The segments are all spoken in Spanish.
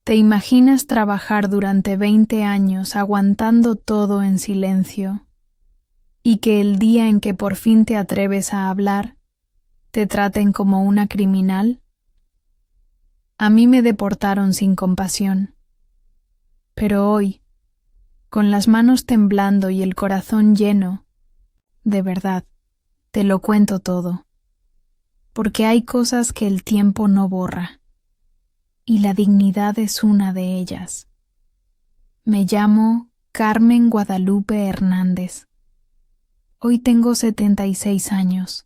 ¿Te imaginas trabajar durante 20 años aguantando todo en silencio y que el día en que por fin te atreves a hablar te traten como una criminal? A mí me deportaron sin compasión, pero hoy, con las manos temblando y el corazón lleno, de verdad, te lo cuento todo, porque hay cosas que el tiempo no borra, y la dignidad es una de ellas. Me llamo Carmen Guadalupe Hernández. Hoy tengo 76 años.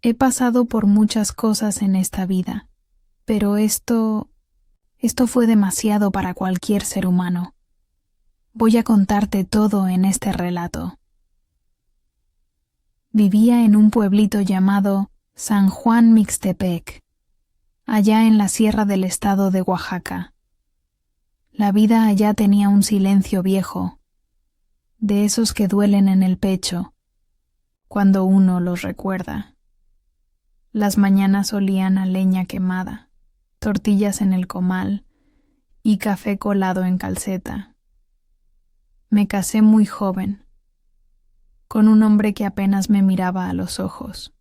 He pasado por muchas cosas en esta vida, pero esto fue demasiado para cualquier ser humano. Voy a contarte todo en este relato. Vivía en un pueblito llamado San Juan Mixtepec, allá en la sierra del estado de Oaxaca. La vida allá tenía un silencio viejo, de esos que duelen en el pecho, cuando uno los recuerda. Las mañanas olían a leña quemada, tortillas en el comal y café colado en calceta. Me casé muy joven, con un hombre que apenas me miraba a los ojos.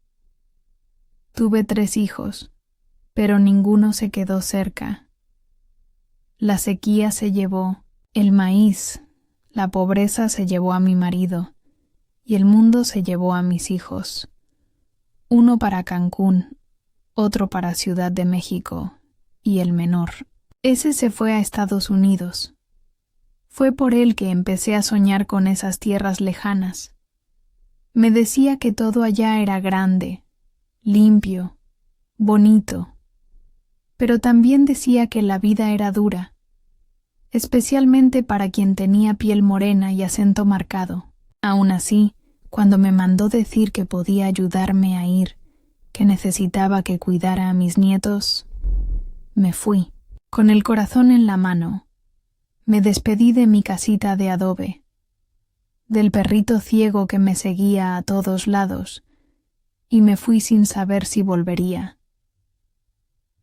Tuve 3 hijos, pero ninguno se quedó cerca. La sequía se llevó el maíz, la pobreza se llevó a mi marido y el mundo se llevó a mis hijos. Uno para Cancún, otro para Ciudad de México y el menor. Ese se fue a Estados Unidos. Fue por él que empecé a soñar con esas tierras lejanas. Me decía que todo allá era grande, limpio, bonito, pero también decía que la vida era dura, especialmente para quien tenía piel morena y acento marcado. Aún así, cuando me mandó decir que podía ayudarme a ir, que necesitaba que cuidara a mis nietos, me fui, con el corazón en la mano. Me despedí de mi casita de adobe, del perrito ciego que me seguía a todos lados, y me fui sin saber si volvería.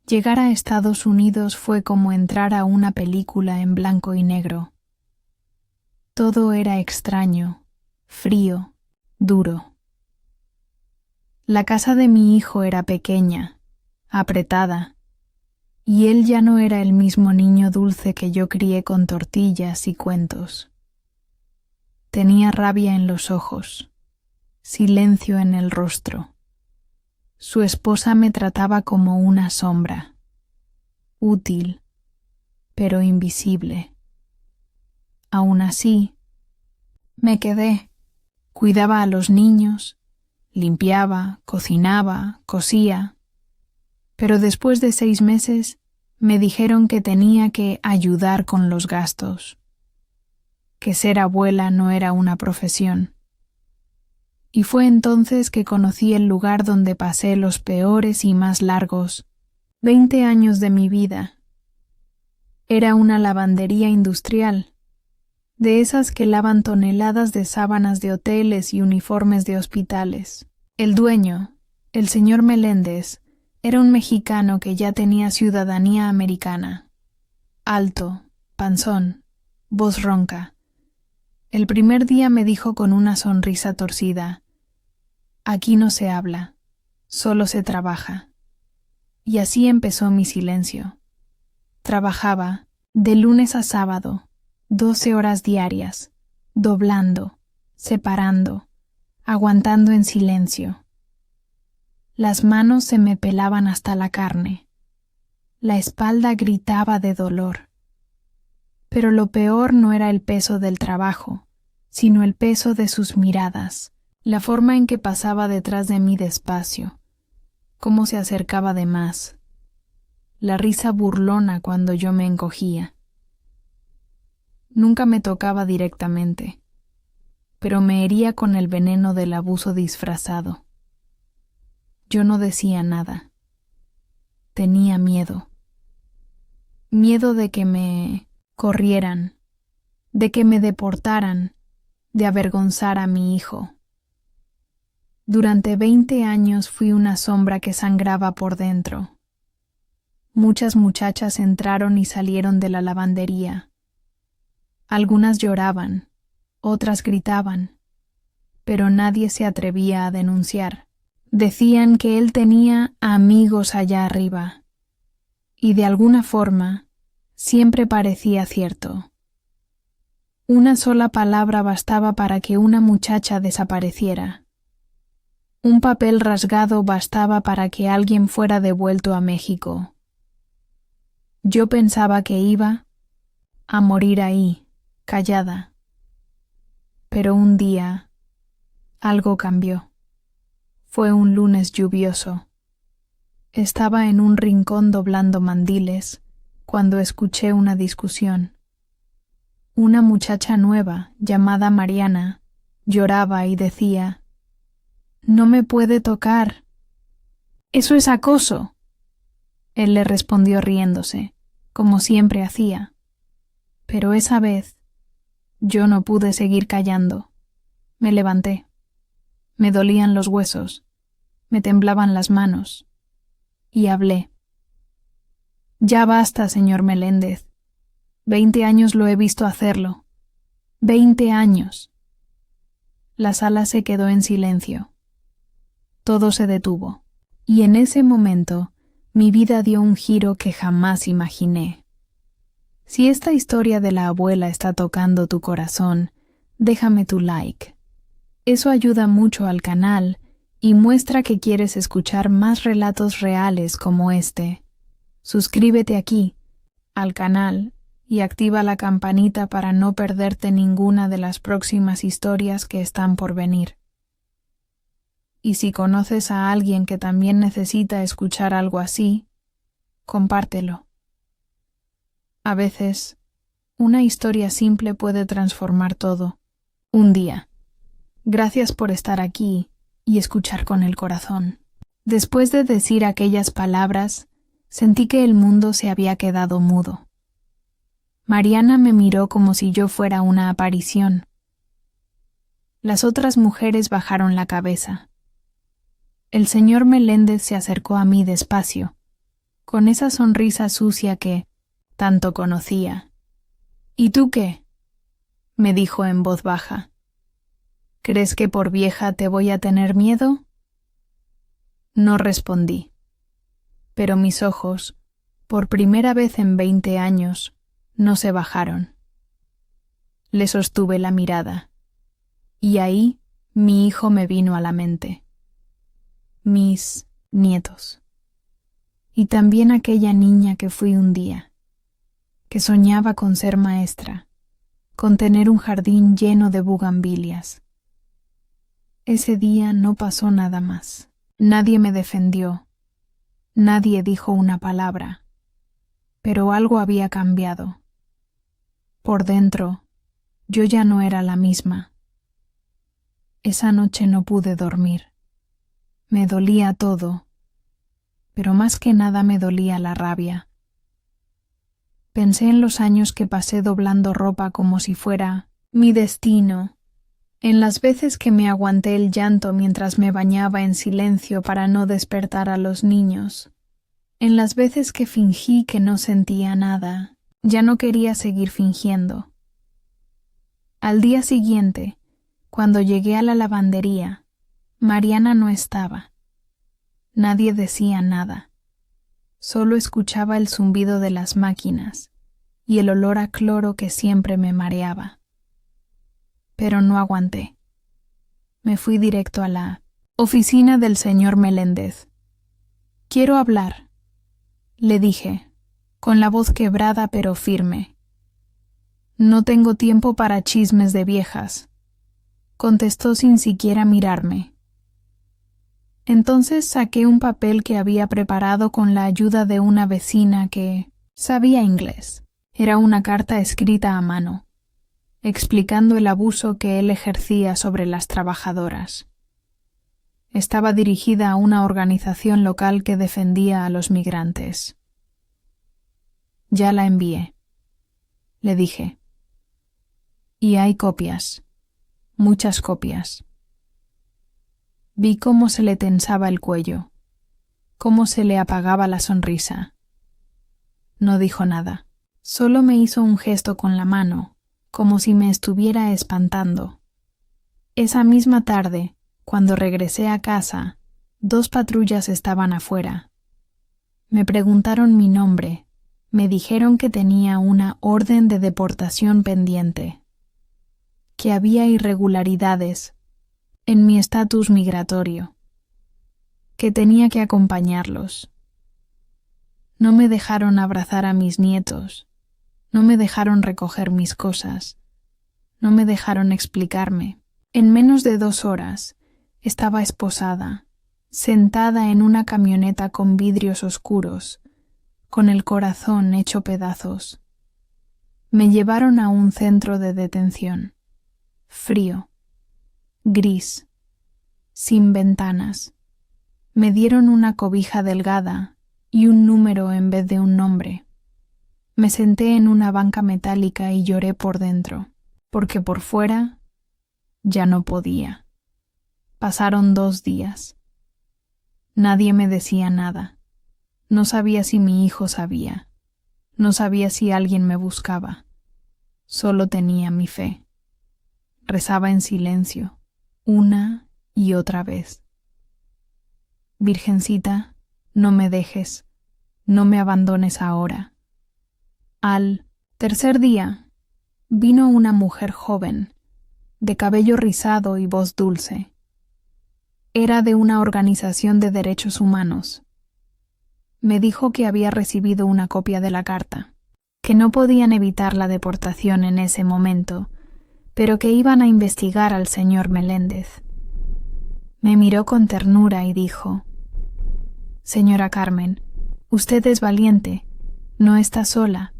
Llegar a Estados Unidos fue como entrar a una película en blanco y negro. Todo era extraño, frío, duro. La casa de mi hijo era pequeña, apretada, y él ya no era el mismo niño dulce que yo crié con tortillas y cuentos. Tenía rabia en los ojos, silencio en el rostro. Su esposa me trataba como una sombra, útil, pero invisible. Aún así, me quedé. Cuidaba a los niños, limpiaba, cocinaba, cosía. Pero después de 6 meses me dijeron que tenía que ayudar con los gastos, que ser abuela no era una profesión. Y fue entonces que conocí el lugar donde pasé los peores y más largos 20 años de mi vida. Era una lavandería industrial, de esas que lavan toneladas de sábanas de hoteles y uniformes de hospitales. El dueño, el señor Meléndez, era un mexicano que ya tenía ciudadanía americana. Alto, panzón, voz ronca. El primer día me dijo con una sonrisa torcida: «Aquí no se habla, solo se trabaja». Y así empezó mi silencio. Trabajaba, de lunes a sábado, 12 horas diarias, doblando, separando, aguantando en silencio. Las manos se me pelaban hasta la carne. La espalda gritaba de dolor. Pero lo peor no era el peso del trabajo, sino el peso de sus miradas, la forma en que pasaba detrás de mí despacio, cómo se acercaba de más, la risa burlona cuando yo me encogía. Nunca me tocaba directamente, pero me hería con el veneno del abuso disfrazado. Yo no decía nada. Tenía miedo. Miedo de que me corrieran, de que me deportaran, de avergonzar a mi hijo. Durante 20 años fui una sombra que sangraba por dentro. Muchas muchachas entraron y salieron de la lavandería. Algunas lloraban, otras gritaban, pero nadie se atrevía a denunciar. Decían que él tenía amigos allá arriba, y de alguna forma siempre parecía cierto. Una sola palabra bastaba para que una muchacha desapareciera. Un papel rasgado bastaba para que alguien fuera devuelto a México. Yo pensaba que iba a morir ahí, callada. Pero un día algo cambió. Fue un lunes lluvioso. Estaba en un rincón doblando mandiles cuando escuché una discusión. Una muchacha nueva, llamada Mariana, lloraba y decía: «No me puede tocar. Eso es acoso». Él le respondió riéndose, como siempre hacía. Pero esa vez yo no pude seguir callando. Me levanté. Me dolían los huesos, me temblaban las manos, y hablé. «Ya basta, señor Meléndez. 20 años lo he visto hacerlo. 20 años». La sala se quedó en silencio. Todo se detuvo, y en ese momento mi vida dio un giro que jamás imaginé. Si esta historia de la abuela está tocando tu corazón, déjame tu like. Eso ayuda mucho al canal y muestra que quieres escuchar más relatos reales como este. Suscríbete aquí, al canal, y activa la campanita para no perderte ninguna de las próximas historias que están por venir. Y si conoces a alguien que también necesita escuchar algo así, compártelo. A veces, una historia simple puede transformar todo. Un día. Gracias por estar aquí y escuchar con el corazón. Después de decir aquellas palabras, sentí que el mundo se había quedado mudo. Mariana me miró como si yo fuera una aparición. Las otras mujeres bajaron la cabeza. El señor Meléndez se acercó a mí despacio, con esa sonrisa sucia que tanto conocía. «¿Y tú qué?», me dijo en voz baja. «¿Crees que por vieja te voy a tener miedo?». No respondí, pero mis ojos, por primera vez en 20 años, no se bajaron. Le sostuve la mirada, y ahí mi hijo me vino a la mente. Mis nietos. Y también aquella niña que fui un día, que soñaba con ser maestra, con tener un jardín lleno de bugambilias. Ese día no pasó nada más. Nadie me defendió. Nadie dijo una palabra. Pero algo había cambiado. Por dentro, yo ya no era la misma. Esa noche no pude dormir. Me dolía todo, pero más que nada me dolía la rabia. Pensé en los años que pasé doblando ropa como si fuera mi destino, en las veces que me aguanté el llanto mientras me bañaba en silencio para no despertar a los niños, en las veces que fingí que no sentía nada. Ya no quería seguir fingiendo. Al día siguiente, cuando llegué a la lavandería, Mariana no estaba. Nadie decía nada. Solo escuchaba el zumbido de las máquinas y el olor a cloro que siempre me mareaba. Pero no aguanté. Me fui directo a la oficina del señor Meléndez. «Quiero hablar», le dije, con la voz quebrada pero firme. «No tengo tiempo para chismes de viejas», contestó sin siquiera mirarme. Entonces saqué un papel que había preparado con la ayuda de una vecina que sabía inglés. Era una carta escrita a mano, explicando el abuso que él ejercía sobre las trabajadoras. Estaba dirigida a una organización local que defendía a los migrantes. «Ya la envié», le dije. «Y hay copias, muchas copias». Vi cómo se le tensaba el cuello, cómo se le apagaba la sonrisa. No dijo nada. Solo me hizo un gesto con la mano, como si me estuviera espantando. Esa misma tarde, cuando regresé a casa, 2 patrullas estaban afuera. Me preguntaron mi nombre. Me dijeron que tenía una orden de deportación pendiente, que había irregularidades en mi estatus migratorio, que tenía que acompañarlos. No me dejaron abrazar a mis nietos, no me dejaron recoger mis cosas, no me dejaron explicarme. En menos de 2 horas estaba esposada, sentada en una camioneta con vidrios oscuros, con el corazón hecho pedazos. Me llevaron a un centro de detención, frío, gris, sin ventanas. Me dieron una cobija delgada y un número en vez de un nombre. Me senté en una banca metálica y lloré por dentro, porque por fuera ya no podía. Pasaron 2 días. Nadie me decía nada. No sabía si mi hijo sabía. No sabía si alguien me buscaba. Solo tenía mi fe. Rezaba en silencio, una y otra vez. Virgencita, no me dejes, no me abandones ahora. Al 3er día, vino una mujer joven, de cabello rizado y voz dulce. Era de una organización de derechos humanos. Me dijo que había recibido una copia de la carta, que no podían evitar la deportación en ese momento, pero que iban a investigar al señor Meléndez. Me miró con ternura y dijo: «Señora Carmen, usted es valiente, no está sola».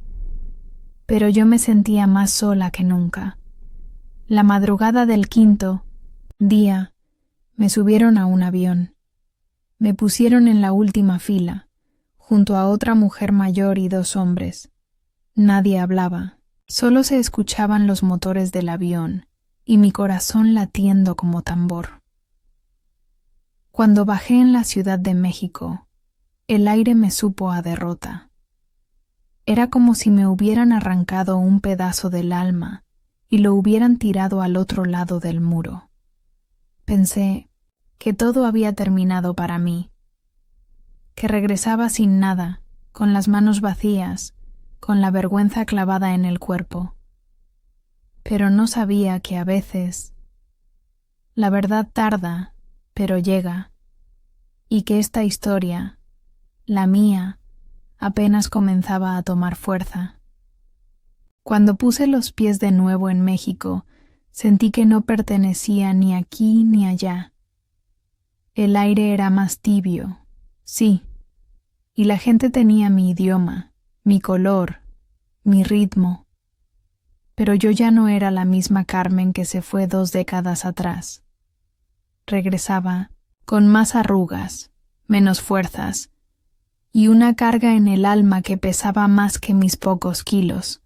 Pero yo me sentía más sola que nunca. La madrugada del 5º día me subieron a un avión. Me pusieron en la última fila, junto a otra mujer mayor y 2 hombres. Nadie hablaba, solo se escuchaban los motores del avión y mi corazón latiendo como tambor. Cuando bajé en la Ciudad de México, el aire me supo a derrota. Era como si me hubieran arrancado un pedazo del alma y lo hubieran tirado al otro lado del muro. Pensé que todo había terminado para mí, que regresaba sin nada, con las manos vacías, con la vergüenza clavada en el cuerpo. Pero no sabía que a veces la verdad tarda, pero llega, y que esta historia, la mía, apenas comenzaba a tomar fuerza. Cuando puse los pies de nuevo en México, sentí que no pertenecía ni aquí ni allá. El aire era más tibio, sí, y la gente tenía mi idioma, mi color, mi ritmo. Pero yo ya no era la misma Carmen que se fue 2 décadas atrás. Regresaba con más arrugas, menos fuerzas, y una carga en el alma que pesaba más que mis pocos kilos.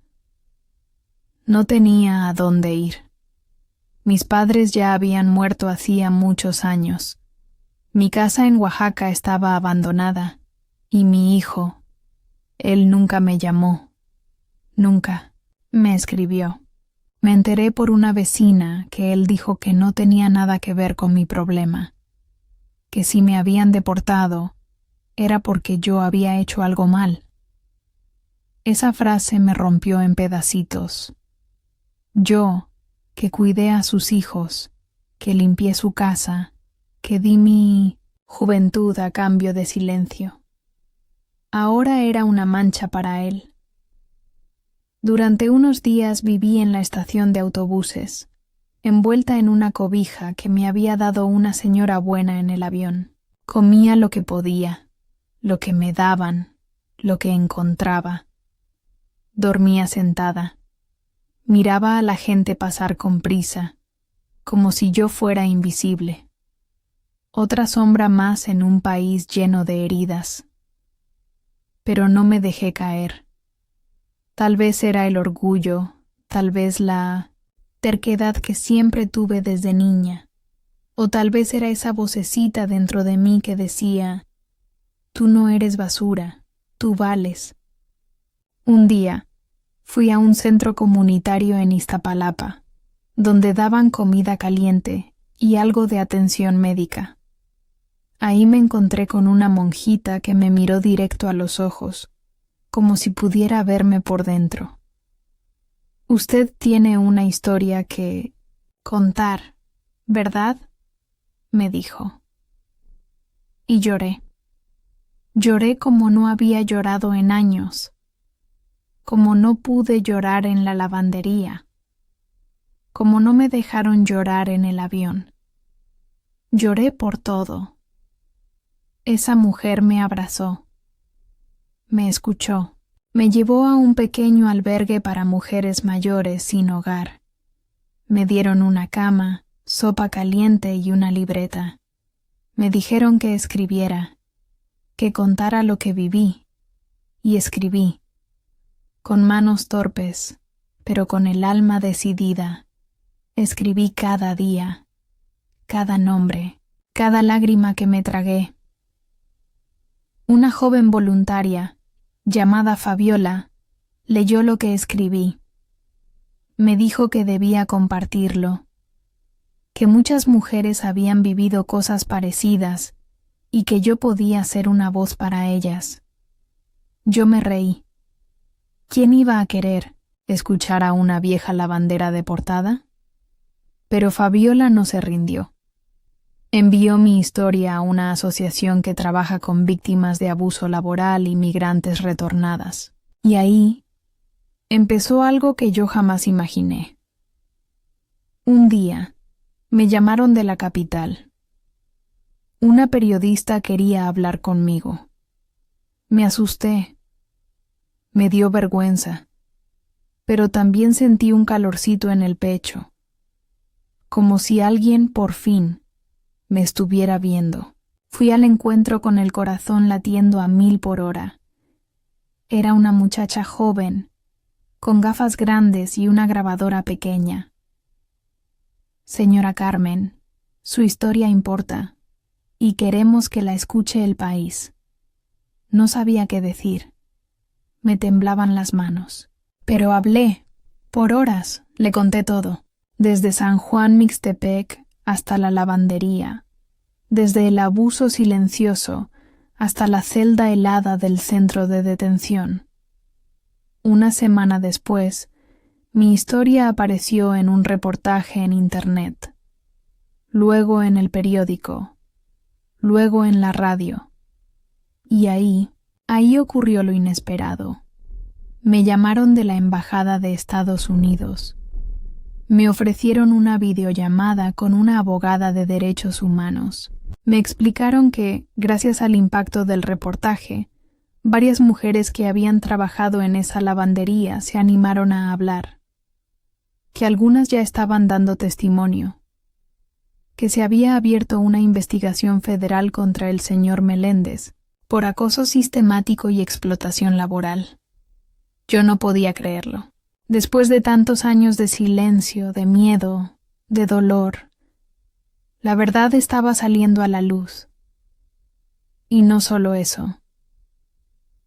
No tenía a dónde ir. Mis padres ya habían muerto hacía muchos años. Mi casa en Oaxaca estaba abandonada, y mi hijo, él nunca me llamó, nunca me escribió. Me enteré por una vecina que él dijo que no tenía nada que ver con mi problema, que si me habían deportado era porque yo había hecho algo mal. Esa frase me rompió en pedacitos. Yo, que cuidé a sus hijos, que limpié su casa, que di mi juventud a cambio de silencio. Ahora era una mancha para él. Durante unos días viví en la estación de autobuses, envuelta en una cobija que me había dado una señora buena en el avión. Comía lo que podía, lo que me daban, lo que encontraba. Dormía sentada. Miraba a la gente pasar con prisa, como si yo fuera invisible. Otra sombra más en un país lleno de heridas. Pero no me dejé caer. Tal vez era el orgullo, tal vez la terquedad que siempre tuve desde niña, o tal vez era esa vocecita dentro de mí que decía: «Tú no eres basura, tú vales». Un día, fui a un centro comunitario en Iztapalapa, donde daban comida caliente y algo de atención médica. Ahí me encontré con una monjita que me miró directo a los ojos, como si pudiera verme por dentro. Usted tiene una historia que contar, ¿verdad?, me dijo. Y lloré. Lloré como no había llorado en años, como no pude llorar en la lavandería, como no me dejaron llorar en el avión. Lloré por todo. Esa mujer me abrazó, me escuchó, me llevó a un pequeño albergue para mujeres mayores sin hogar. Me dieron una cama, sopa caliente y una libreta. Me dijeron que escribiera, que contara lo que viví, y escribí, con manos torpes, pero con el alma decidida. Escribí cada día, cada nombre, cada lágrima que me tragué. Una joven voluntaria, llamada Fabiola, leyó lo que escribí. Me dijo que debía compartirlo, que muchas mujeres habían vivido cosas parecidas y que yo podía ser una voz para ellas. Yo me reí. ¿Quién iba a querer escuchar a una vieja lavandera deportada? Pero Fabiola no se rindió. Envió mi historia a una asociación que trabaja con víctimas de abuso laboral y migrantes retornadas. Y ahí empezó algo que yo jamás imaginé. Un día me llamaron de la capital. Una periodista quería hablar conmigo. Me asusté. Me dio vergüenza, pero también sentí un calorcito en el pecho, como si alguien, por fin, me estuviera viendo. Fui al encuentro con el corazón latiendo a 1000 por hora. Era una muchacha joven, con gafas grandes y una grabadora pequeña. Señora Carmen, su historia importa, y queremos que la escuche el país. No sabía qué decir. Me temblaban las manos. Pero hablé. Por horas le conté todo. Desde San Juan Mixtepec hasta la lavandería. Desde el abuso silencioso hasta la celda helada del centro de detención. Una semana después, mi historia apareció en un reportaje en Internet. Luego en el periódico. Luego en la radio. Y ahí ocurrió lo inesperado. Me llamaron de la Embajada de Estados Unidos. Me ofrecieron una videollamada con una abogada de derechos humanos. Me explicaron que, gracias al impacto del reportaje, varias mujeres que habían trabajado en esa lavandería se animaron a hablar. Que algunas ya estaban dando testimonio. Que se había abierto una investigación federal contra el señor Meléndez por acoso sistemático y explotación laboral. Yo no podía creerlo. Después de tantos años de silencio, de miedo, de dolor, la verdad estaba saliendo a la luz. Y no solo eso.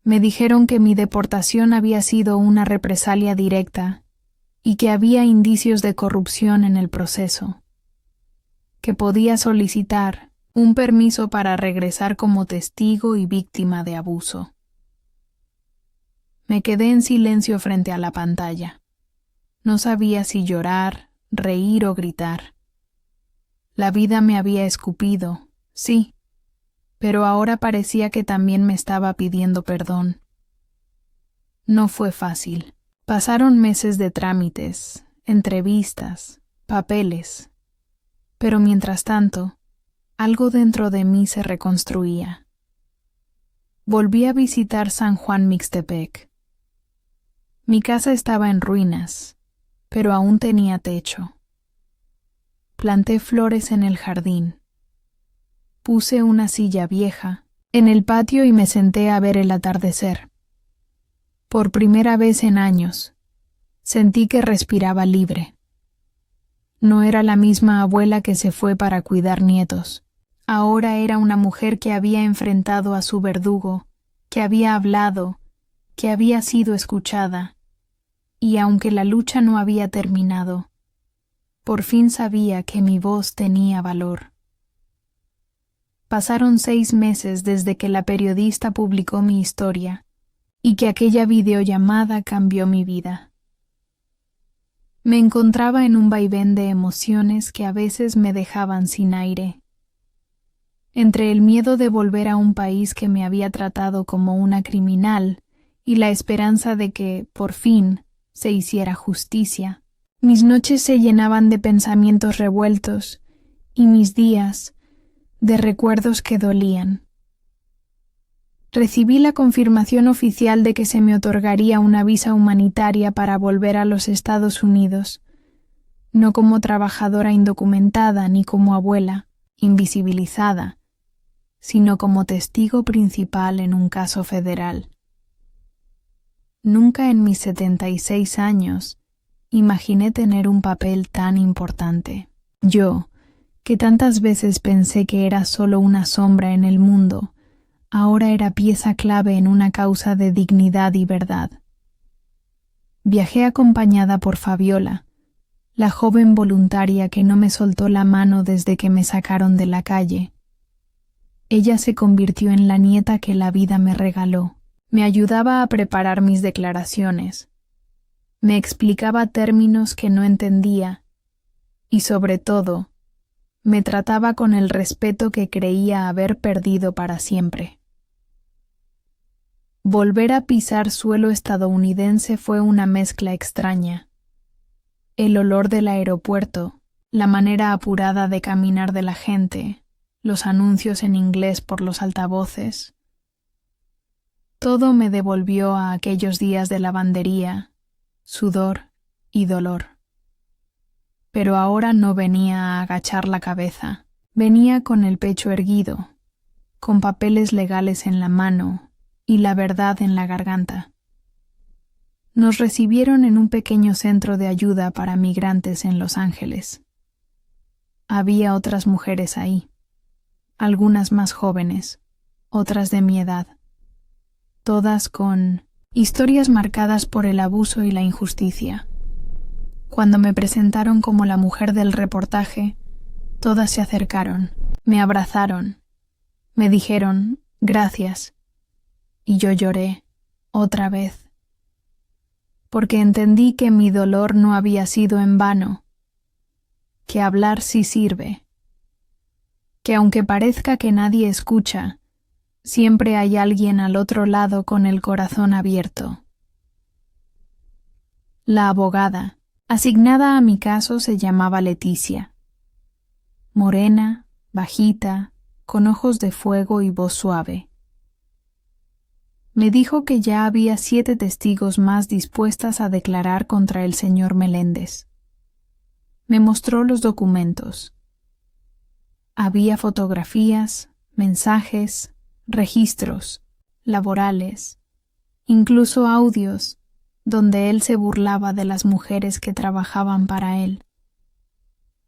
Me dijeron que mi deportación había sido una represalia directa y que había indicios de corrupción en el proceso. Que podía solicitar un permiso para regresar como testigo y víctima de abuso. Me quedé en silencio frente a la pantalla. No sabía si llorar, reír o gritar. La vida me había escupido, sí, pero ahora parecía que también me estaba pidiendo perdón. No fue fácil. Pasaron meses de trámites, entrevistas, papeles, pero mientras tanto, algo dentro de mí se reconstruía. Volví a visitar San Juan Mixtepec. Mi casa estaba en ruinas, pero aún tenía techo. Planté flores en el jardín. Puse una silla vieja en el patio y me senté a ver el atardecer. Por primera vez en años, sentí que respiraba libre. No era la misma abuela que se fue para cuidar nietos. Ahora era una mujer que había enfrentado a su verdugo, que había hablado, que había sido escuchada, y aunque la lucha no había terminado, por fin sabía que mi voz tenía valor. Pasaron 6 meses desde que la periodista publicó mi historia y que aquella videollamada cambió mi vida. Me encontraba en un vaivén de emociones que a veces me dejaban sin aire. Entre el miedo de volver a un país que me había tratado como una criminal y la esperanza de que, por fin, se hiciera justicia, mis noches se llenaban de pensamientos revueltos y mis días de recuerdos que dolían. Recibí la confirmación oficial de que se me otorgaría una visa humanitaria para volver a los Estados Unidos, no como trabajadora indocumentada ni como abuela, invisibilizada, sino como testigo principal en un caso federal. Nunca en mis 76 años imaginé tener un papel tan importante. Yo, que tantas veces pensé que era solo una sombra en el mundo, ahora era pieza clave en una causa de dignidad y verdad. Viajé acompañada por Fabiola, la joven voluntaria que no me soltó la mano desde que me sacaron de la calle. Ella se convirtió en la nieta que la vida me regaló. Me ayudaba a preparar mis declaraciones. Me explicaba términos que no entendía y, sobre todo, me trataba con el respeto que creía haber perdido para siempre. Volver a pisar suelo estadounidense fue una mezcla extraña. El olor del aeropuerto, la manera apurada de caminar de la gente, los anuncios en inglés por los altavoces. Todo me devolvió a aquellos días de lavandería, sudor y dolor. Pero ahora no venía a agachar la cabeza, venía con el pecho erguido, con papeles legales en la mano y la verdad en la garganta. Nos recibieron en un pequeño centro de ayuda para migrantes en Los Ángeles. Había otras mujeres ahí, algunas más jóvenes, otras de mi edad, todas con historias marcadas por el abuso y la injusticia. Cuando me presentaron como la mujer del reportaje, todas se acercaron, me abrazaron, me dijeron gracias, y yo lloré otra vez, porque entendí que mi dolor no había sido en vano, que hablar sí sirve, que aunque parezca que nadie escucha, siempre hay alguien al otro lado con el corazón abierto. La abogada, asignada a mi caso, se llamaba Leticia. Morena, bajita, con ojos de fuego y voz suave. Me dijo que ya había 7 testigos más dispuestas a declarar contra el señor Meléndez. Me mostró los documentos. Había fotografías, mensajes, registros, laborales, incluso audios, donde él se burlaba de las mujeres que trabajaban para él.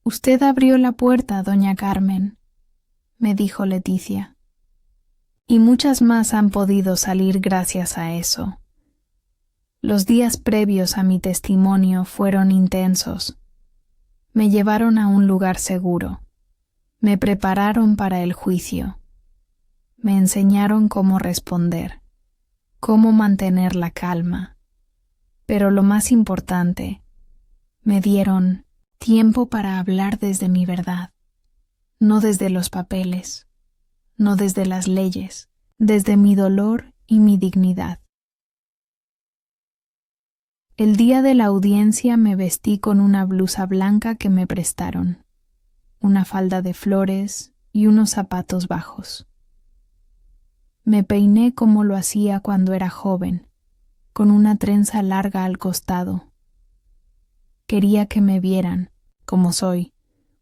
«Usted abrió la puerta, doña Carmen», me dijo Leticia. Y muchas más han podido salir gracias a eso. Los días previos a mi testimonio fueron intensos. Me llevaron a un lugar seguro. Me prepararon para el juicio. Me enseñaron cómo responder, cómo mantener la calma. Pero lo más importante, me dieron tiempo para hablar desde mi verdad, no desde los papeles, no desde las leyes, desde mi dolor y mi dignidad. El día de la audiencia me vestí con una blusa blanca que me prestaron, una falda de flores y unos zapatos bajos. Me peiné como lo hacía cuando era joven, con una trenza larga al costado. Quería que me vieran, como soy,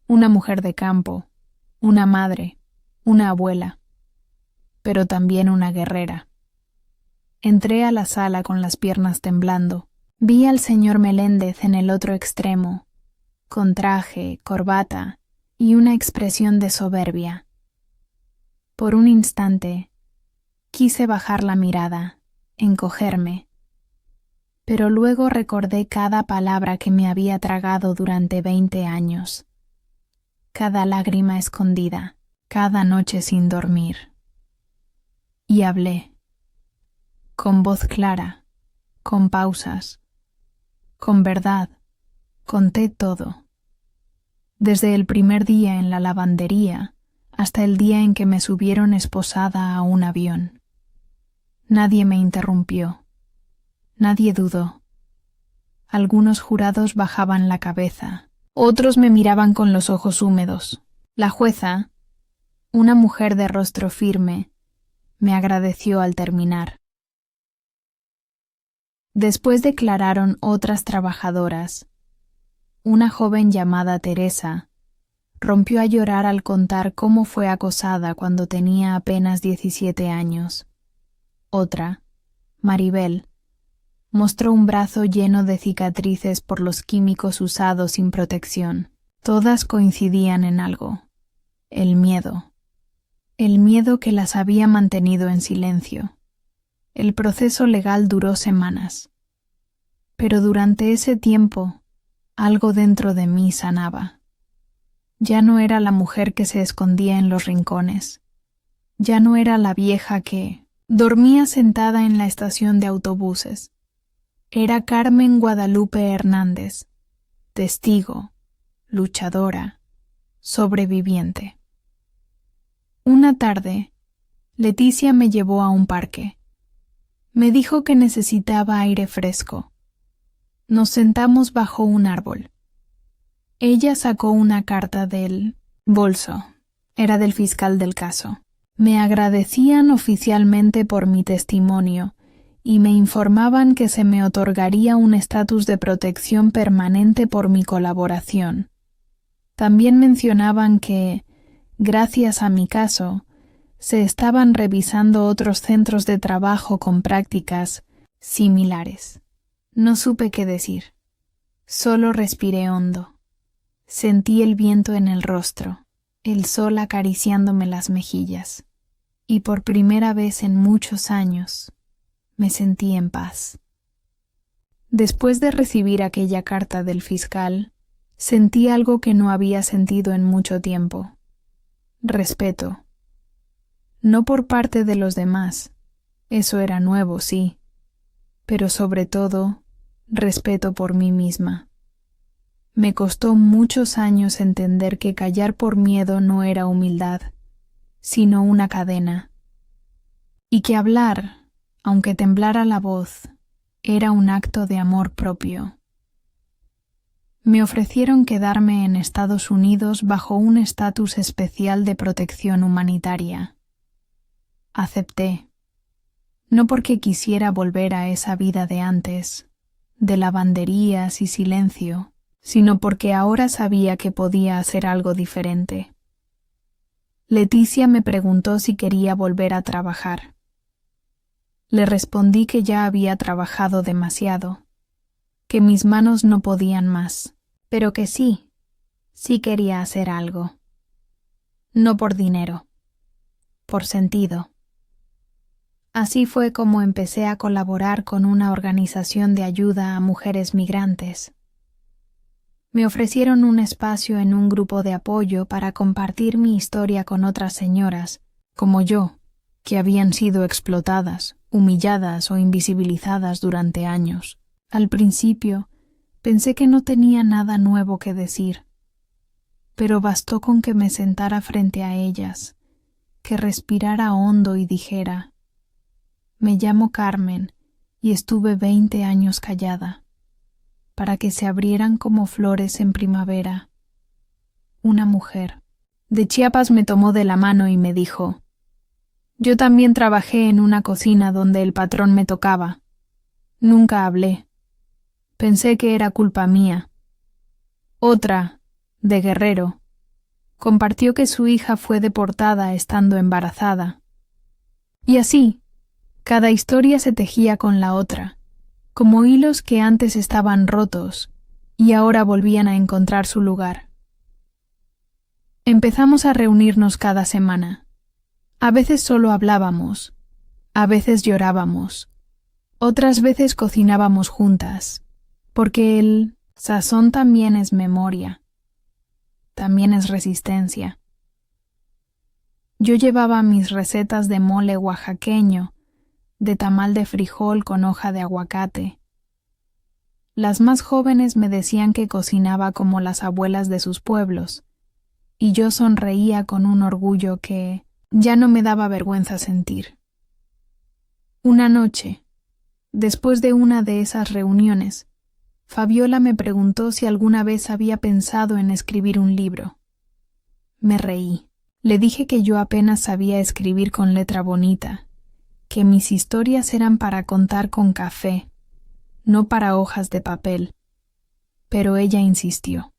una mujer de campo, una madre, una abuela, pero también una guerrera. Entré a la sala con las piernas temblando. Vi al señor Meléndez en el otro extremo, con traje, corbata y una expresión de soberbia. Por un instante, quise bajar la mirada, encogerme. Pero luego recordé cada palabra que me había tragado durante 20 años, cada lágrima escondida, cada noche sin dormir. Y hablé, con voz clara, con pausas, con verdad, conté todo. Desde el primer día en la lavandería hasta el día en que me subieron esposada a un avión. Nadie me interrumpió. Nadie dudó. Algunos jurados bajaban la cabeza. Otros me miraban con los ojos húmedos. La jueza, una mujer de rostro firme, me agradeció al terminar. Después declararon otras trabajadoras. Una joven llamada Teresa rompió a llorar al contar cómo fue acosada cuando tenía apenas 17 años. Otra, Maribel, mostró un brazo lleno de cicatrices por los químicos usados sin protección. Todas coincidían en algo: el miedo. El miedo que las había mantenido en silencio. El proceso legal duró semanas. Pero durante ese tiempo, algo dentro de mí sanaba. Ya no era la mujer que se escondía en los rincones. Ya no era la vieja que dormía sentada en la estación de autobuses. Era Carmen Guadalupe Hernández, testigo, luchadora, sobreviviente. Una tarde, Leticia me llevó a un parque. Me dijo que necesitaba aire fresco. Nos sentamos bajo un árbol. Ella sacó una carta del bolso. Era del fiscal del caso. Me agradecían oficialmente por mi testimonio y me informaban que se me otorgaría un estatus de protección permanente por mi colaboración. También mencionaban que, gracias a mi caso, se estaban revisando otros centros de trabajo con prácticas similares. No supe qué decir. Solo respiré hondo. Sentí el viento en el rostro, el sol acariciándome las mejillas, y por primera vez en muchos años me sentí en paz. Después de recibir aquella carta del fiscal, sentí algo que no había sentido en mucho tiempo: respeto. No por parte de los demás, eso era nuevo, sí, pero sobre todo, respeto por mí misma. Me costó muchos años entender que callar por miedo no era humildad, sino una cadena, y que hablar, aunque temblara la voz, era un acto de amor propio. Me ofrecieron quedarme en Estados Unidos bajo un estatus especial de protección humanitaria. Acepté, no porque quisiera volver a esa vida de antes, de lavanderías y silencio, sino porque ahora sabía que podía hacer algo diferente. Leticia me preguntó si quería volver a trabajar. Le respondí que ya había trabajado demasiado, que mis manos no podían más, pero que sí quería hacer algo. No por dinero, por sentido. Así fue como empecé a colaborar con una organización de ayuda a mujeres migrantes. Me ofrecieron un espacio en un grupo de apoyo para compartir mi historia con otras señoras, como yo, que habían sido explotadas, humilladas o invisibilizadas durante años. Al principio, pensé que no tenía nada nuevo que decir, pero bastó con que me sentara frente a ellas, que respirara hondo y dijera: me llamo Carmen y estuve 20 años callada, para que se abrieran como flores en primavera. Una mujer de Chiapas me tomó de la mano y me dijo: yo también trabajé en una cocina donde el patrón me tocaba. Nunca hablé. Pensé que era culpa mía. Otra, de Guerrero, compartió que su hija fue deportada estando embarazada. Y así, cada historia se tejía con la otra, como hilos que antes estaban rotos y ahora volvían a encontrar su lugar. Empezamos a reunirnos cada semana. A veces solo hablábamos, a veces llorábamos, Otras veces cocinábamos juntas, porque el sazón también es memoria, también es resistencia. Yo llevaba mis recetas de mole oaxaqueño, de tamal de frijol con hoja de aguacate. Las más jóvenes me decían que cocinaba como las abuelas de sus pueblos, y yo sonreía con un orgullo que ya no me daba vergüenza sentir. Una noche, después de una de esas reuniones, Fabiola me preguntó si alguna vez había pensado en escribir un libro. Me reí. Le dije que yo apenas sabía escribir con letra bonita, que mis historias eran para contar con café, no para hojas de papel. Pero ella insistió.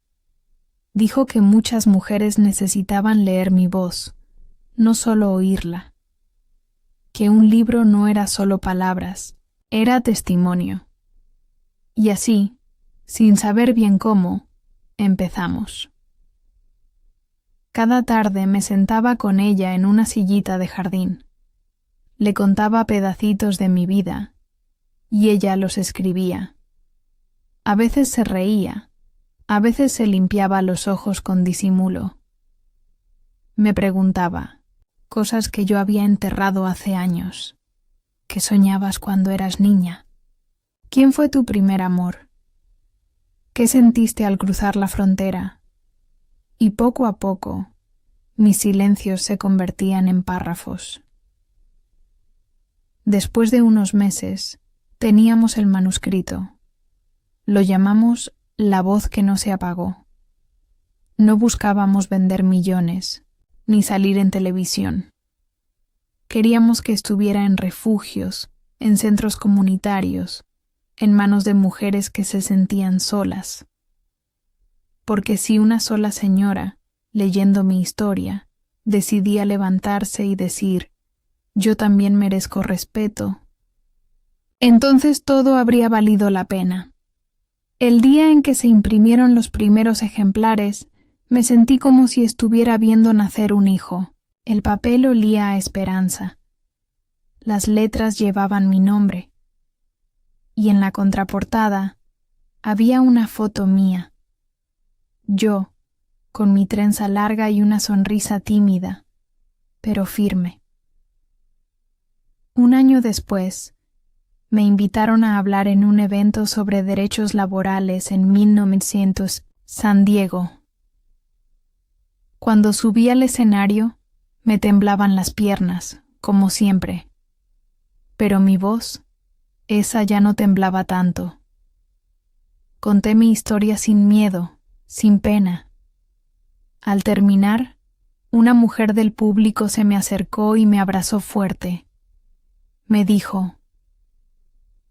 Dijo que muchas mujeres necesitaban leer mi voz, no solo oírla. Que un libro no era solo palabras, era testimonio. Y así, sin saber bien cómo, empezamos. Cada tarde me sentaba con ella en una sillita de jardín. Le contaba pedacitos de mi vida, y ella los escribía. A veces se reía, a veces se limpiaba los ojos con disimulo. Me preguntaba, cosas que yo había enterrado hace años. ¿Qué soñabas cuando eras niña? ¿Quién fue tu primer amor? ¿Qué sentiste al cruzar la frontera? Y poco a poco, mis silencios se convertían en párrafos. Después de unos meses, teníamos el manuscrito. Lo llamamos La voz que no se apagó. No buscábamos vender millones, ni salir en televisión. Queríamos que estuviera en refugios, en centros comunitarios, en manos de mujeres que se sentían solas. Porque si una sola señora, leyendo mi historia, decidía levantarse y decir, yo también merezco respeto, entonces todo habría valido la pena. El día en que se imprimieron los primeros ejemplares, me sentí como si estuviera viendo nacer un hijo. El papel olía a esperanza. Las letras llevaban mi nombre. Y en la contraportada había una foto mía. Yo, con mi trenza larga y una sonrisa tímida, pero firme. Un año después, me invitaron a hablar en un evento sobre derechos laborales en 1900, San Diego. Cuando subí al escenario, me temblaban las piernas, como siempre. Pero mi voz, esa ya no temblaba tanto. Conté mi historia sin miedo, sin pena. Al terminar, una mujer del público se me acercó y me abrazó fuerte. Me dijo,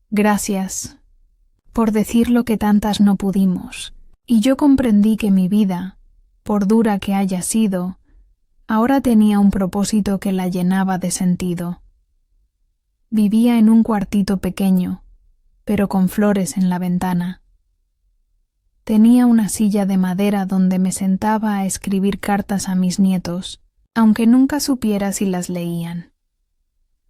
gracias por decir lo que tantas no pudimos. Y yo comprendí que mi vida, por dura que haya sido, ahora tenía un propósito que la llenaba de sentido. Vivía en un cuartito pequeño, pero con flores en la ventana. Tenía una silla de madera donde me sentaba a escribir cartas a mis nietos, aunque nunca supiera si las leían.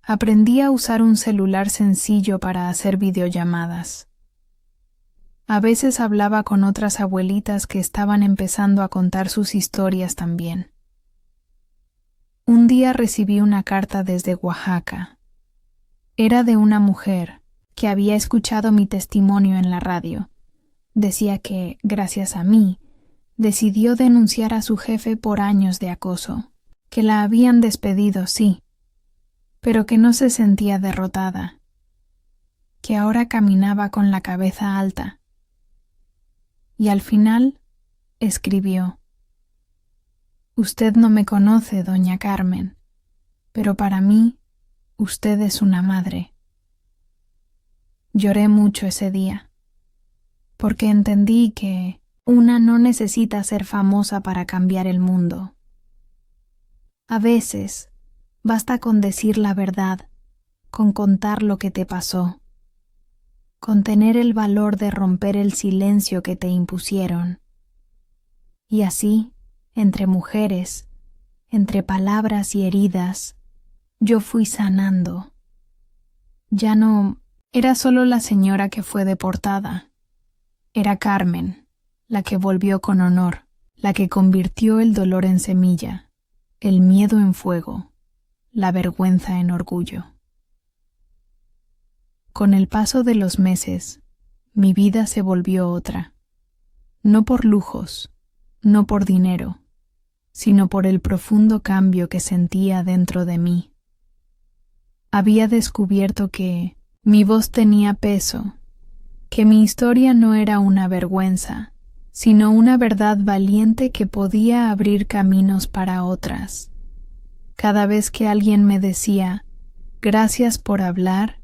Aprendí a usar un celular sencillo para hacer videollamadas. A veces hablaba con otras abuelitas que estaban empezando a contar sus historias también. Un día recibí una carta desde Oaxaca. Era de una mujer que había escuchado mi testimonio en la radio. Decía que, gracias a mí, decidió denunciar a su jefe por años de acoso, que la habían despedido, sí, pero que no se sentía derrotada, que ahora caminaba con la cabeza alta. Y al final escribió: Usted no me conoce, doña Carmen, pero para mí usted es una madre. Lloré mucho ese día, porque entendí que una no necesita ser famosa para cambiar el mundo. A veces basta con decir la verdad, con contar lo que te pasó, con tener el valor de romper el silencio que te impusieron. Y así, entre mujeres, entre palabras y heridas, yo fui sanando. Ya no Era solo la señora que fue deportada. Era Carmen, la que volvió con honor, la que convirtió el dolor en semilla, el miedo en fuego, la vergüenza en orgullo. Con el paso de los meses, mi vida se volvió otra, no por lujos, no por dinero, sino por el profundo cambio que sentía dentro de mí. Había descubierto que mi voz tenía peso, que mi historia no era una vergüenza, sino una verdad valiente que podía abrir caminos para otras. Cada vez que alguien me decía, gracias por hablar,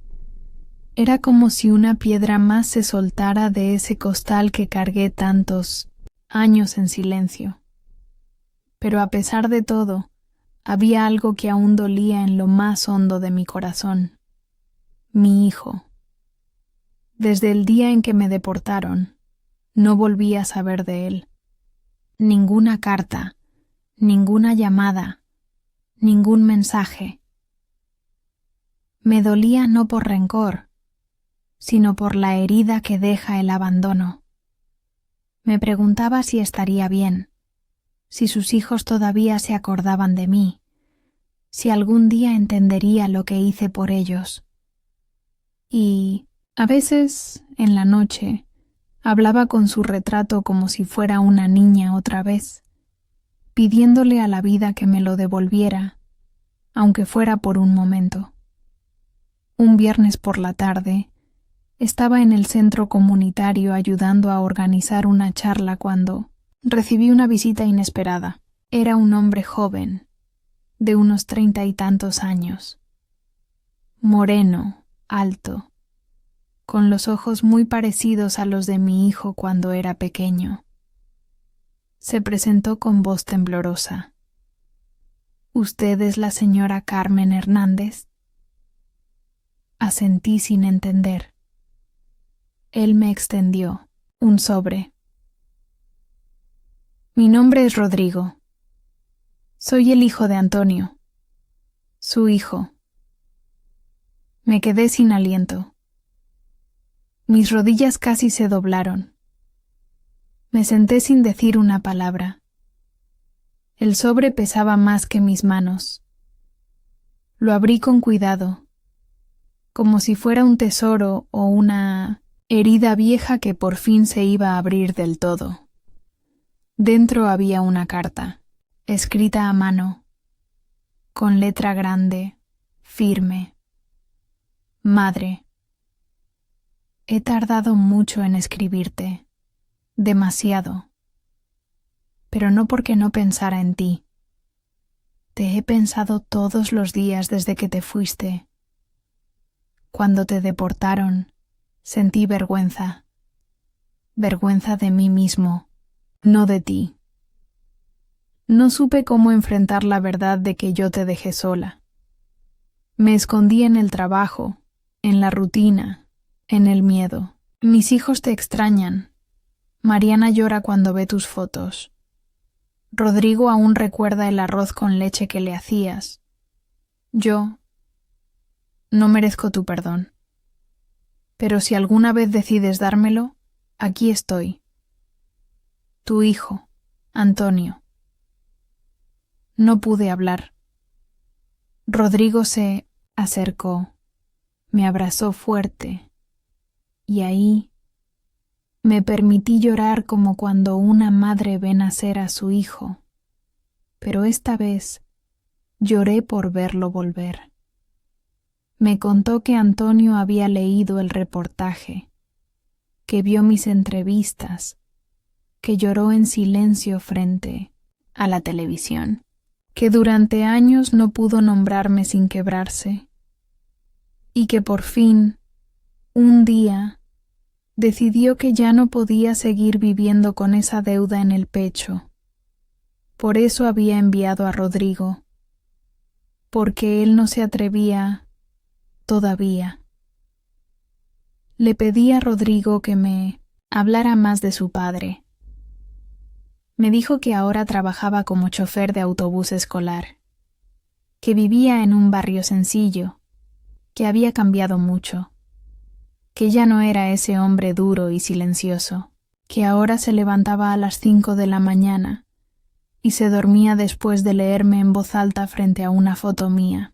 era como si una piedra más se soltara de ese costal que cargué tantos años en silencio. Pero a pesar de todo, había algo que aún dolía en lo más hondo de mi corazón. Mi hijo. Desde el día en que me deportaron, no volví a saber de él. Ninguna carta, ninguna llamada, ningún mensaje. Me dolía no por rencor, sino por la herida que deja el abandono. Me preguntaba si estaría bien, si sus hijos todavía se acordaban de mí, si algún día entendería lo que hice por ellos. Y, a veces, en la noche, hablaba con su retrato como si fuera una niña otra vez, pidiéndole a la vida que me lo devolviera, aunque fuera por un momento. Un viernes por la tarde, estaba en el centro comunitario ayudando a organizar una charla cuando recibí una visita inesperada. Era un hombre joven, de unos 30 y tantos años. Moreno, alto, con los ojos muy parecidos a los de mi hijo cuando era pequeño. Se presentó con voz temblorosa. ¿Usted es la señora Carmen Hernández? Asentí sin entender. Él me extendió un sobre. Mi nombre es Rodrigo. Soy el hijo de Antonio, su hijo. Me quedé sin aliento. Mis rodillas casi se doblaron. Me senté sin decir una palabra. El sobre pesaba más que mis manos. Lo abrí con cuidado, como si fuera un tesoro o una herida vieja que por fin se iba a abrir del todo. Dentro había una carta, escrita a mano, con letra grande, firme. Madre, he tardado mucho en escribirte, demasiado, pero no porque no pensara en ti. Te he pensado todos los días desde que te fuiste. Cuando te deportaron, sentí vergüenza de mí mismo, no de ti. No supe cómo enfrentar la verdad de que yo te dejé sola. Me escondí en el trabajo, en la rutina, en el miedo. Mis hijos te extrañan. Mariana llora cuando ve tus fotos. Rodrigo aún recuerda el arroz con leche que le hacías. Yo no merezco tu perdón. Pero si alguna vez decides dármelo, aquí estoy. Tu hijo, Antonio. No pude hablar. Rodrigo se acercó, me abrazó fuerte, y ahí me permití llorar como cuando una madre ve nacer a su hijo, pero esta vez lloré por verlo volver. Me contó que Antonio había leído el reportaje, que vio mis entrevistas, que lloró en silencio frente a la televisión, que durante años no pudo nombrarme sin quebrarse, y que por fin, un día, decidió que ya no podía seguir viviendo con esa deuda en el pecho. Por eso había enviado a Rodrigo, porque él no se atrevía todavía. Le pedí a Rodrigo que me hablara más de su padre. Me dijo que ahora trabajaba como chofer de autobús escolar, que vivía en un barrio sencillo, que había cambiado mucho. que ya no era ese hombre duro y silencioso, que ahora se levantaba a las 5 de la mañana y se dormía después de leerme en voz alta frente a una foto mía.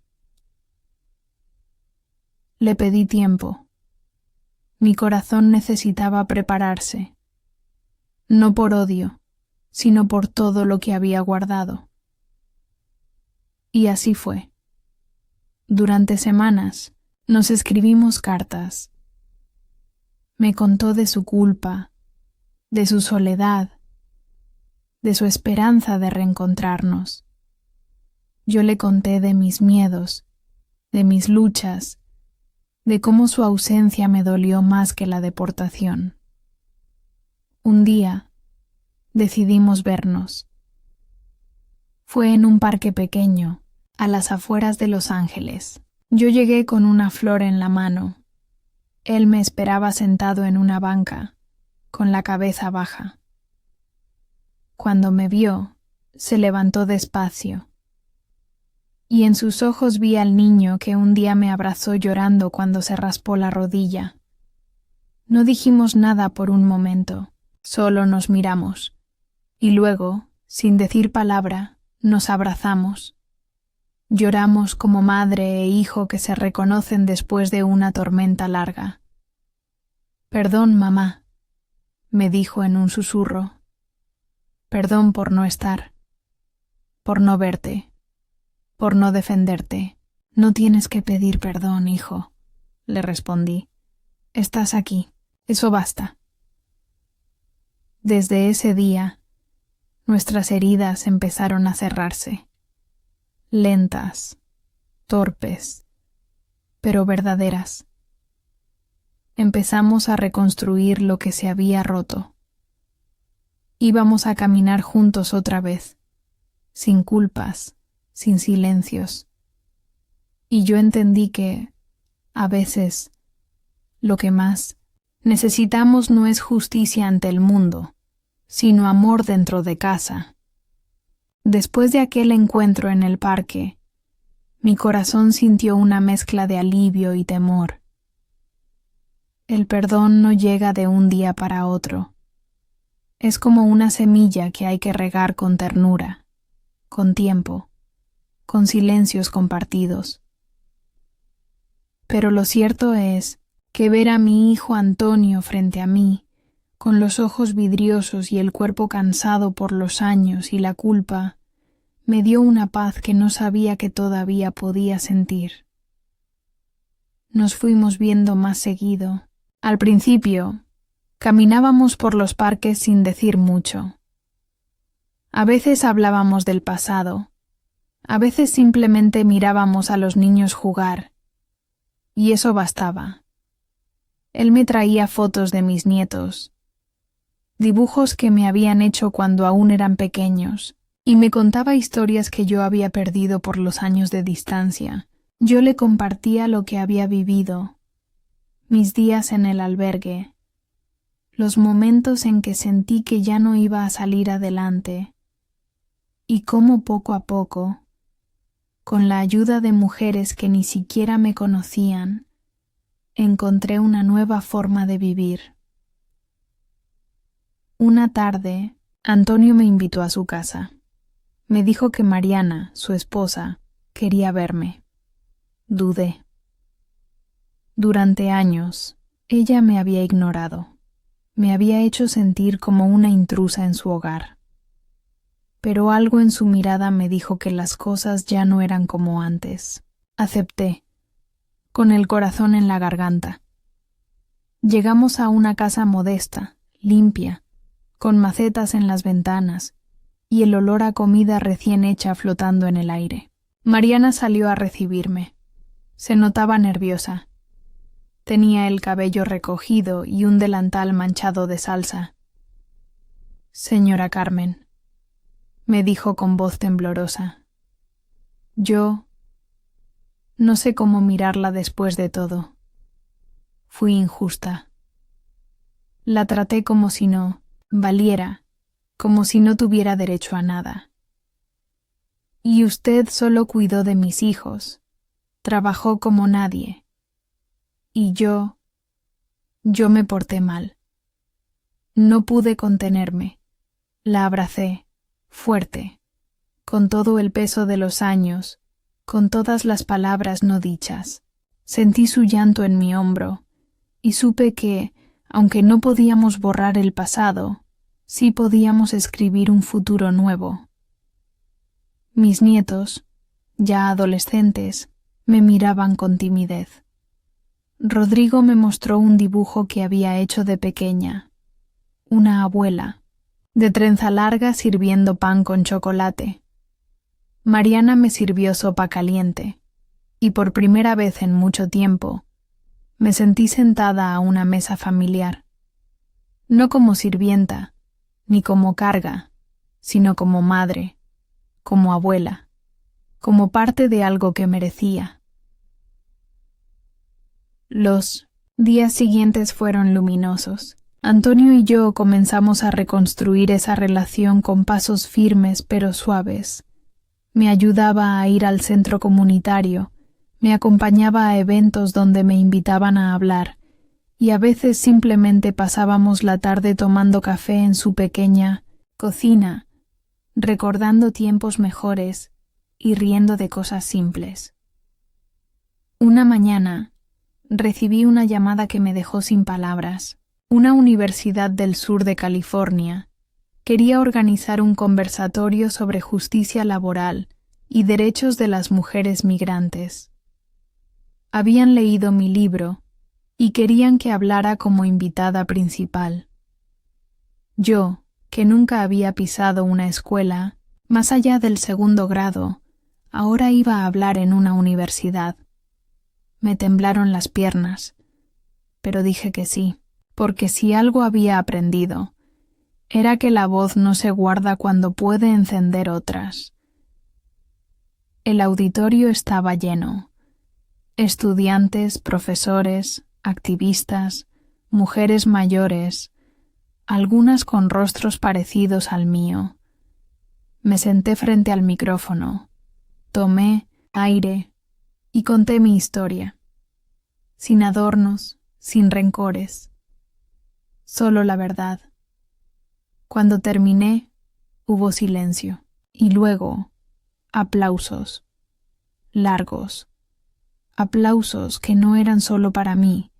Le pedí tiempo. Mi corazón necesitaba prepararse, no por odio, sino por todo lo que había guardado. Y así fue. Durante semanas nos escribimos cartas. Me contó de su culpa, de su soledad, de su esperanza de reencontrarnos. Yo le conté de mis miedos, de mis luchas, de cómo su ausencia me dolió más que la deportación. Un día decidimos vernos. Fue en un parque pequeño, a las afueras de Los Ángeles. Yo llegué con una flor en la mano. Él me esperaba sentado en una banca, con la cabeza baja. Cuando me vio, se levantó despacio, y en sus ojos vi al niño que un día me abrazó llorando cuando se raspó la rodilla. No dijimos nada por un momento, solo nos miramos, y luego, sin decir palabra, nos abrazamos. Lloramos como madre e hijo que se reconocen después de una tormenta larga. «Perdón, mamá», me dijo en un susurro. «Perdón por no estar, por no verte, por no defenderte». «No tienes que pedir perdón, hijo», le respondí. «Estás aquí, eso basta». Desde ese día, nuestras heridas empezaron a cerrarse. Lentas, torpes, pero verdaderas. Empezamos a reconstruir lo que se había roto. Íbamos a caminar juntos otra vez, sin culpas, sin silencios. Y yo entendí que, a veces, lo que más necesitamos no es justicia ante el mundo, sino amor dentro de casa. Después de aquel encuentro en el parque, mi corazón sintió una mezcla de alivio y temor. El perdón no llega de un día para otro. Es como una semilla que hay que regar con ternura, con tiempo, con silencios compartidos. Pero lo cierto es que ver a mi hijo Antonio frente a mí, con los ojos vidriosos y el cuerpo cansado por los años y la culpa, me dio una paz que no sabía que todavía podía sentir. Nos fuimos viendo más seguido. Al principio, caminábamos por los parques sin decir mucho. A veces hablábamos del pasado, a veces simplemente mirábamos a los niños jugar, y eso bastaba. Él me traía fotos de mis nietos, dibujos que me habían hecho cuando aún eran pequeños, y me contaba historias que yo había perdido por los años de distancia. Yo le compartía lo que había vivido, mis días en el albergue, los momentos en que sentí que ya no iba a salir adelante, y cómo poco a poco, con la ayuda de mujeres que ni siquiera me conocían, encontré una nueva forma de vivir. Una tarde, Antonio me invitó a su casa. Me dijo que Mariana, su esposa, quería verme. Dudé. Durante años, ella me había ignorado. Me había hecho sentir como una intrusa en su hogar. Pero algo en su mirada me dijo que las cosas ya no eran como antes. Acepté, con el corazón en la garganta. Llegamos a una casa modesta, limpia, con macetas en las ventanas y el olor a comida recién hecha flotando en el aire. Mariana salió a recibirme. Se notaba nerviosa. Tenía el cabello recogido y un delantal manchado de salsa. «Señora Carmen», me dijo con voz temblorosa. Yo no sé cómo mirarla después de todo. Fui injusta. La traté como si no valiera, como si no tuviera derecho a nada. Y usted solo cuidó de mis hijos, trabajó como nadie. Y yo Yo me porté mal. No pude contenerme. La abracé, fuerte, con todo el peso de los años, con todas las palabras no dichas. Sentí su llanto en mi hombro, y supe que, aunque no podíamos borrar el pasado, sí podíamos escribir un futuro nuevo. Mis nietos, ya adolescentes, me miraban con timidez. Rodrigo me mostró un dibujo que había hecho de pequeña. Una abuela, de trenza larga sirviendo pan con chocolate. Mariana me sirvió sopa caliente, y por primera vez en mucho tiempo, me sentí sentada a una mesa familiar. No como sirvienta, ni como carga, sino como madre, como abuela, como parte de algo que merecía. Los días siguientes fueron luminosos. Antonio y yo comenzamos a reconstruir esa relación con pasos firmes pero suaves. Me ayudaba a ir al centro comunitario, me acompañaba a eventos donde me invitaban a hablar, y a veces simplemente pasábamos la tarde tomando café en su pequeña cocina, recordando tiempos mejores y riendo de cosas simples. Una mañana recibí una llamada que me dejó sin palabras. Una universidad del sur de California quería organizar un conversatorio sobre justicia laboral y derechos de las mujeres migrantes. Habían leído mi libro y querían que hablara como invitada principal. Yo, que nunca había pisado una escuela, más allá del segundo grado, ahora iba a hablar en una universidad. Me temblaron las piernas, pero dije que sí, porque si algo había aprendido, era que la voz no se guarda cuando puede encender otras. El auditorio estaba lleno. Estudiantes, profesores, activistas, mujeres mayores, algunas con rostros parecidos al mío. Me senté frente al micrófono, tomé aire y conté mi historia, sin adornos, sin rencores, solo la verdad. Cuando terminé, hubo silencio, y luego aplausos, largos, aplausos que no eran solo para mí,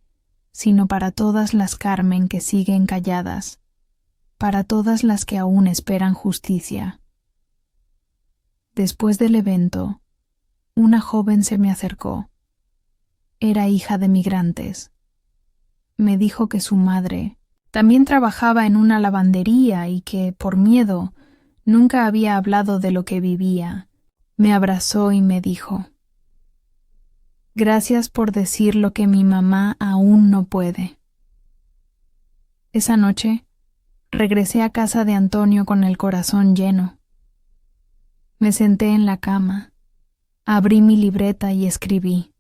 sino para todas las Carmen que siguen calladas, para todas las que aún esperan justicia. Después del evento, una joven se me acercó. Era hija de migrantes. Me dijo que su madre también trabajaba en una lavandería y que, por miedo, nunca había hablado de lo que vivía. Me abrazó y me dijo: «Gracias por decir lo que mi mamá aún no puede». Esa noche, regresé a casa de Antonio con el corazón lleno. Me senté en la cama, abrí mi libreta y escribí.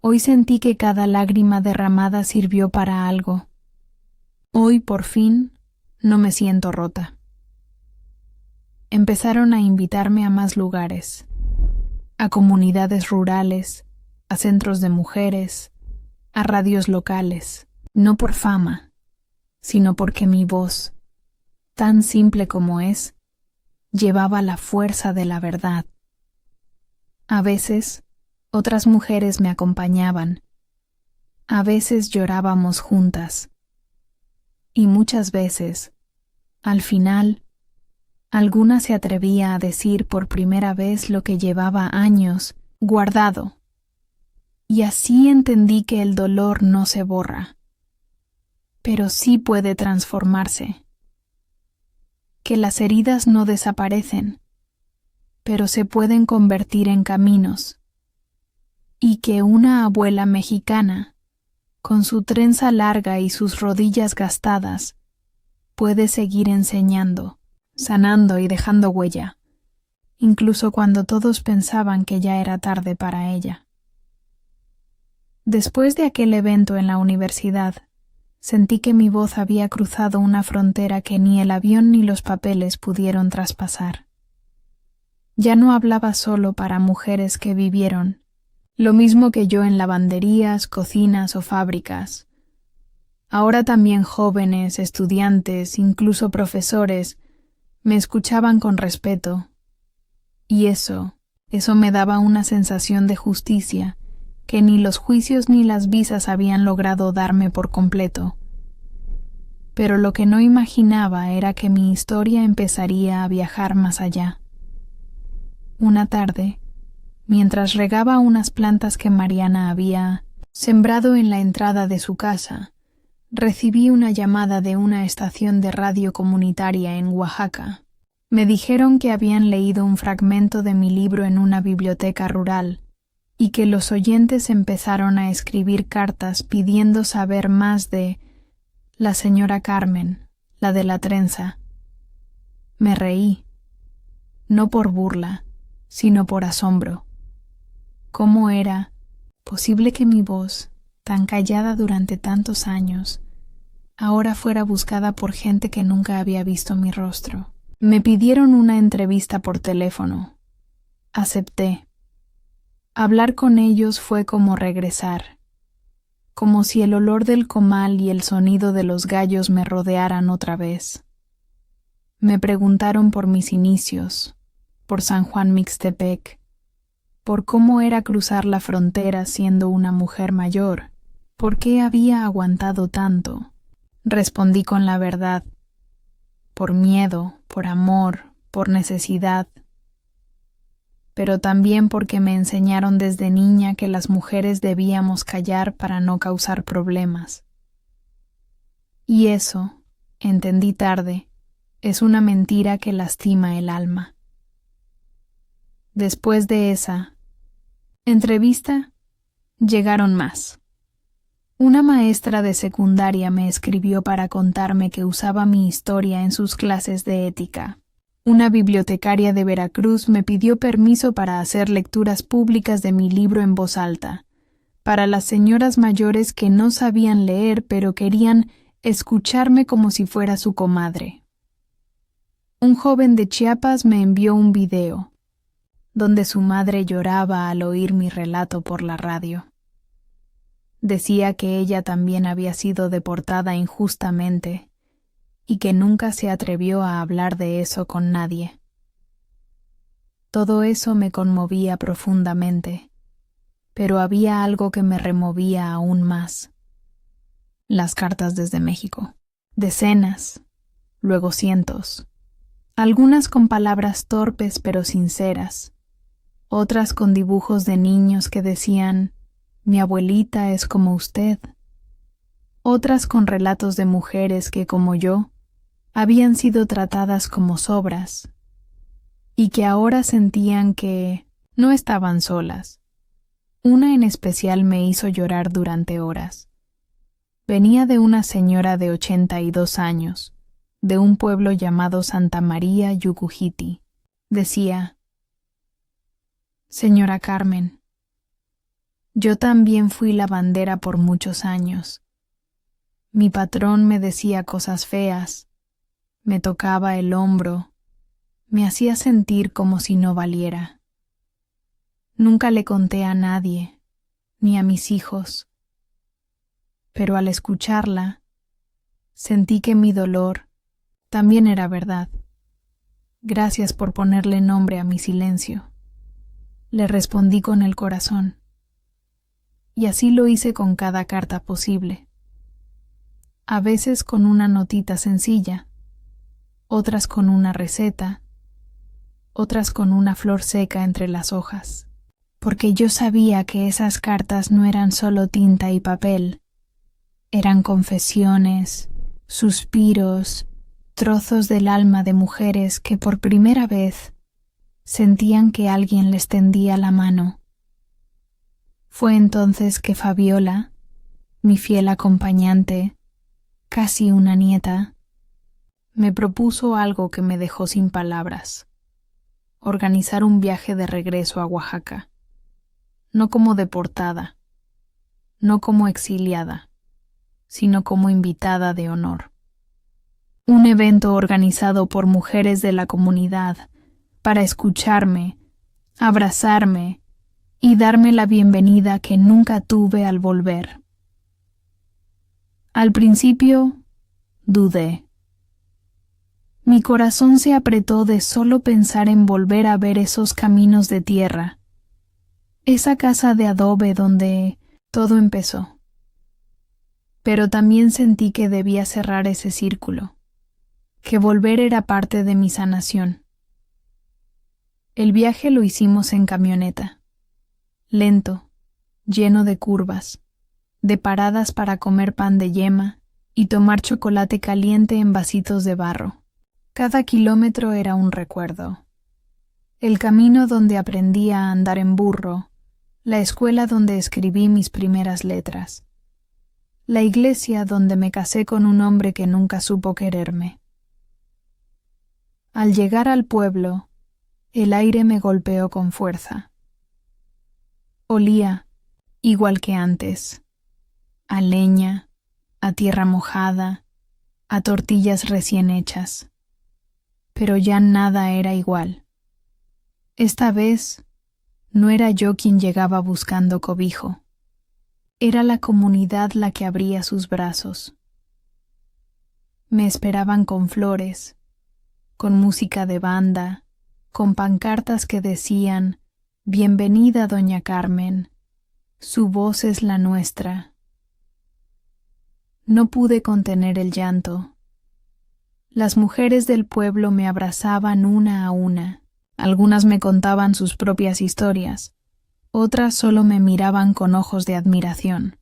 Hoy sentí que cada lágrima derramada sirvió para algo. Hoy, por fin, no me siento rota. Empezaron a invitarme a más lugares, a comunidades rurales, a centros de mujeres, a radios locales, no por fama, sino porque mi voz, tan simple como es, llevaba la fuerza de la verdad. A veces, otras mujeres me acompañaban. A veces llorábamos juntas. Y muchas veces, al final, alguna se atrevía a decir por primera vez lo que llevaba años guardado. Y así entendí que el dolor no se borra, pero sí puede transformarse. Que las heridas no desaparecen, pero se pueden convertir en caminos. Y que una abuela mexicana, con su trenza larga y sus rodillas gastadas, puede seguir enseñando, sanando y dejando huella, incluso cuando todos pensaban que ya era tarde para ella. Después de aquel evento en la universidad, sentí que mi voz había cruzado una frontera que ni el avión ni los papeles pudieron traspasar. Ya no hablaba solo para mujeres que vivieron, lo mismo que yo en lavanderías, cocinas o fábricas, Ahora también jóvenes, estudiantes, incluso profesores, me escuchaban con respeto. Y eso me daba una sensación de justicia que ni los juicios ni las visas habían logrado darme por completo. Pero lo que no imaginaba era que mi historia empezaría a viajar más allá. Una tarde, mientras regaba unas plantas que Mariana había sembrado en la entrada de su casa, recibí una llamada de una estación de radio comunitaria en Oaxaca. Me dijeron que habían leído un fragmento de mi libro en una biblioteca rural y que los oyentes empezaron a escribir cartas pidiendo saber más de la señora Carmen, la de la trenza. Me reí, no por burla, sino por asombro. ¿Cómo era posible que mi voz, tan callada durante tantos años, ahora fuera buscada por gente que nunca había visto mi rostro? Me pidieron una entrevista por teléfono. Acepté. Hablar con ellos fue como regresar, como si el olor del comal y el sonido de los gallos me rodearan otra vez. Me preguntaron por mis inicios, por San Juan Mixtepec, por cómo era cruzar la frontera siendo una mujer mayor, por qué había aguantado tanto. Respondí con la verdad, por miedo, por amor, por necesidad, pero también porque me enseñaron desde niña que las mujeres debíamos callar para no causar problemas. Y eso, entendí tarde, es una mentira que lastima el alma. Después de esa entrevista, llegaron más. Una maestra de secundaria me escribió para contarme que usaba mi historia en sus clases de ética. Una bibliotecaria de Veracruz me pidió permiso para hacer lecturas públicas de mi libro en voz alta, para las señoras mayores que no sabían leer pero querían escucharme como si fuera su comadre. Un joven de Chiapas me envió un video, donde su madre lloraba al oír mi relato por la radio. Decía que ella también había sido deportada injustamente y que nunca se atrevió a hablar de eso con nadie. Todo eso me conmovía profundamente, pero había algo que me removía aún más. Las cartas desde México. Decenas, luego cientos. Algunas con palabras torpes pero sinceras, otras con dibujos de niños que decían, mi abuelita es como usted, otras con relatos de mujeres que, como yo, habían sido tratadas como sobras, y que ahora sentían que no estaban solas. Una en especial me hizo llorar durante horas. Venía de una señora de 82 años, de un pueblo llamado Santa María Yucujiti. Decía, señora Carmen, yo también fui lavandera por muchos años. Mi patrón me decía cosas feas, me tocaba el hombro, me hacía sentir como si no valiera. Nunca le conté a nadie, ni a mis hijos, pero al escucharla, sentí que mi dolor también era verdad. Gracias por ponerle nombre a mi silencio. Le respondí con el corazón. Y así lo hice con cada carta posible. A veces con una notita sencilla, otras con una receta, otras con una flor seca entre las hojas, porque yo sabía que esas cartas no eran solo tinta y papel, eran confesiones, suspiros, trozos del alma de mujeres que por primera vez sentían que alguien les tendía la mano. Fue entonces que Fabiola, mi fiel acompañante, casi una nieta, me propuso algo que me dejó sin palabras: organizar un viaje de regreso a Oaxaca, no como deportada, no como exiliada, sino como invitada de honor. Un evento organizado por mujeres de la comunidad para escucharme, abrazarme y darme la bienvenida que nunca tuve al volver. Al principio, dudé. Mi corazón se apretó de solo pensar en volver a ver esos caminos de tierra, esa casa de adobe donde todo empezó. Pero también sentí que debía cerrar ese círculo, que volver era parte de mi sanación. El viaje lo hicimos en camioneta, lento, lleno de curvas, de paradas para comer pan de yema y tomar chocolate caliente en vasitos de barro. Cada kilómetro era un recuerdo. El camino donde aprendí a andar en burro, la escuela donde escribí mis primeras letras, la iglesia donde me casé con un hombre que nunca supo quererme. Al llegar al pueblo, el aire me golpeó con fuerza. Olía, igual que antes, a leña, a tierra mojada, a tortillas recién hechas. Pero ya nada era igual. Esta vez no era yo quien llegaba buscando cobijo. Era la comunidad la que abría sus brazos. Me esperaban con flores, con música de banda, con pancartas que decían «Bienvenida, doña Carmen, su voz es la nuestra». No pude contener el llanto. Las mujeres del pueblo me abrazaban una a una. Algunas me contaban sus propias historias, otras solo me miraban con ojos de admiración.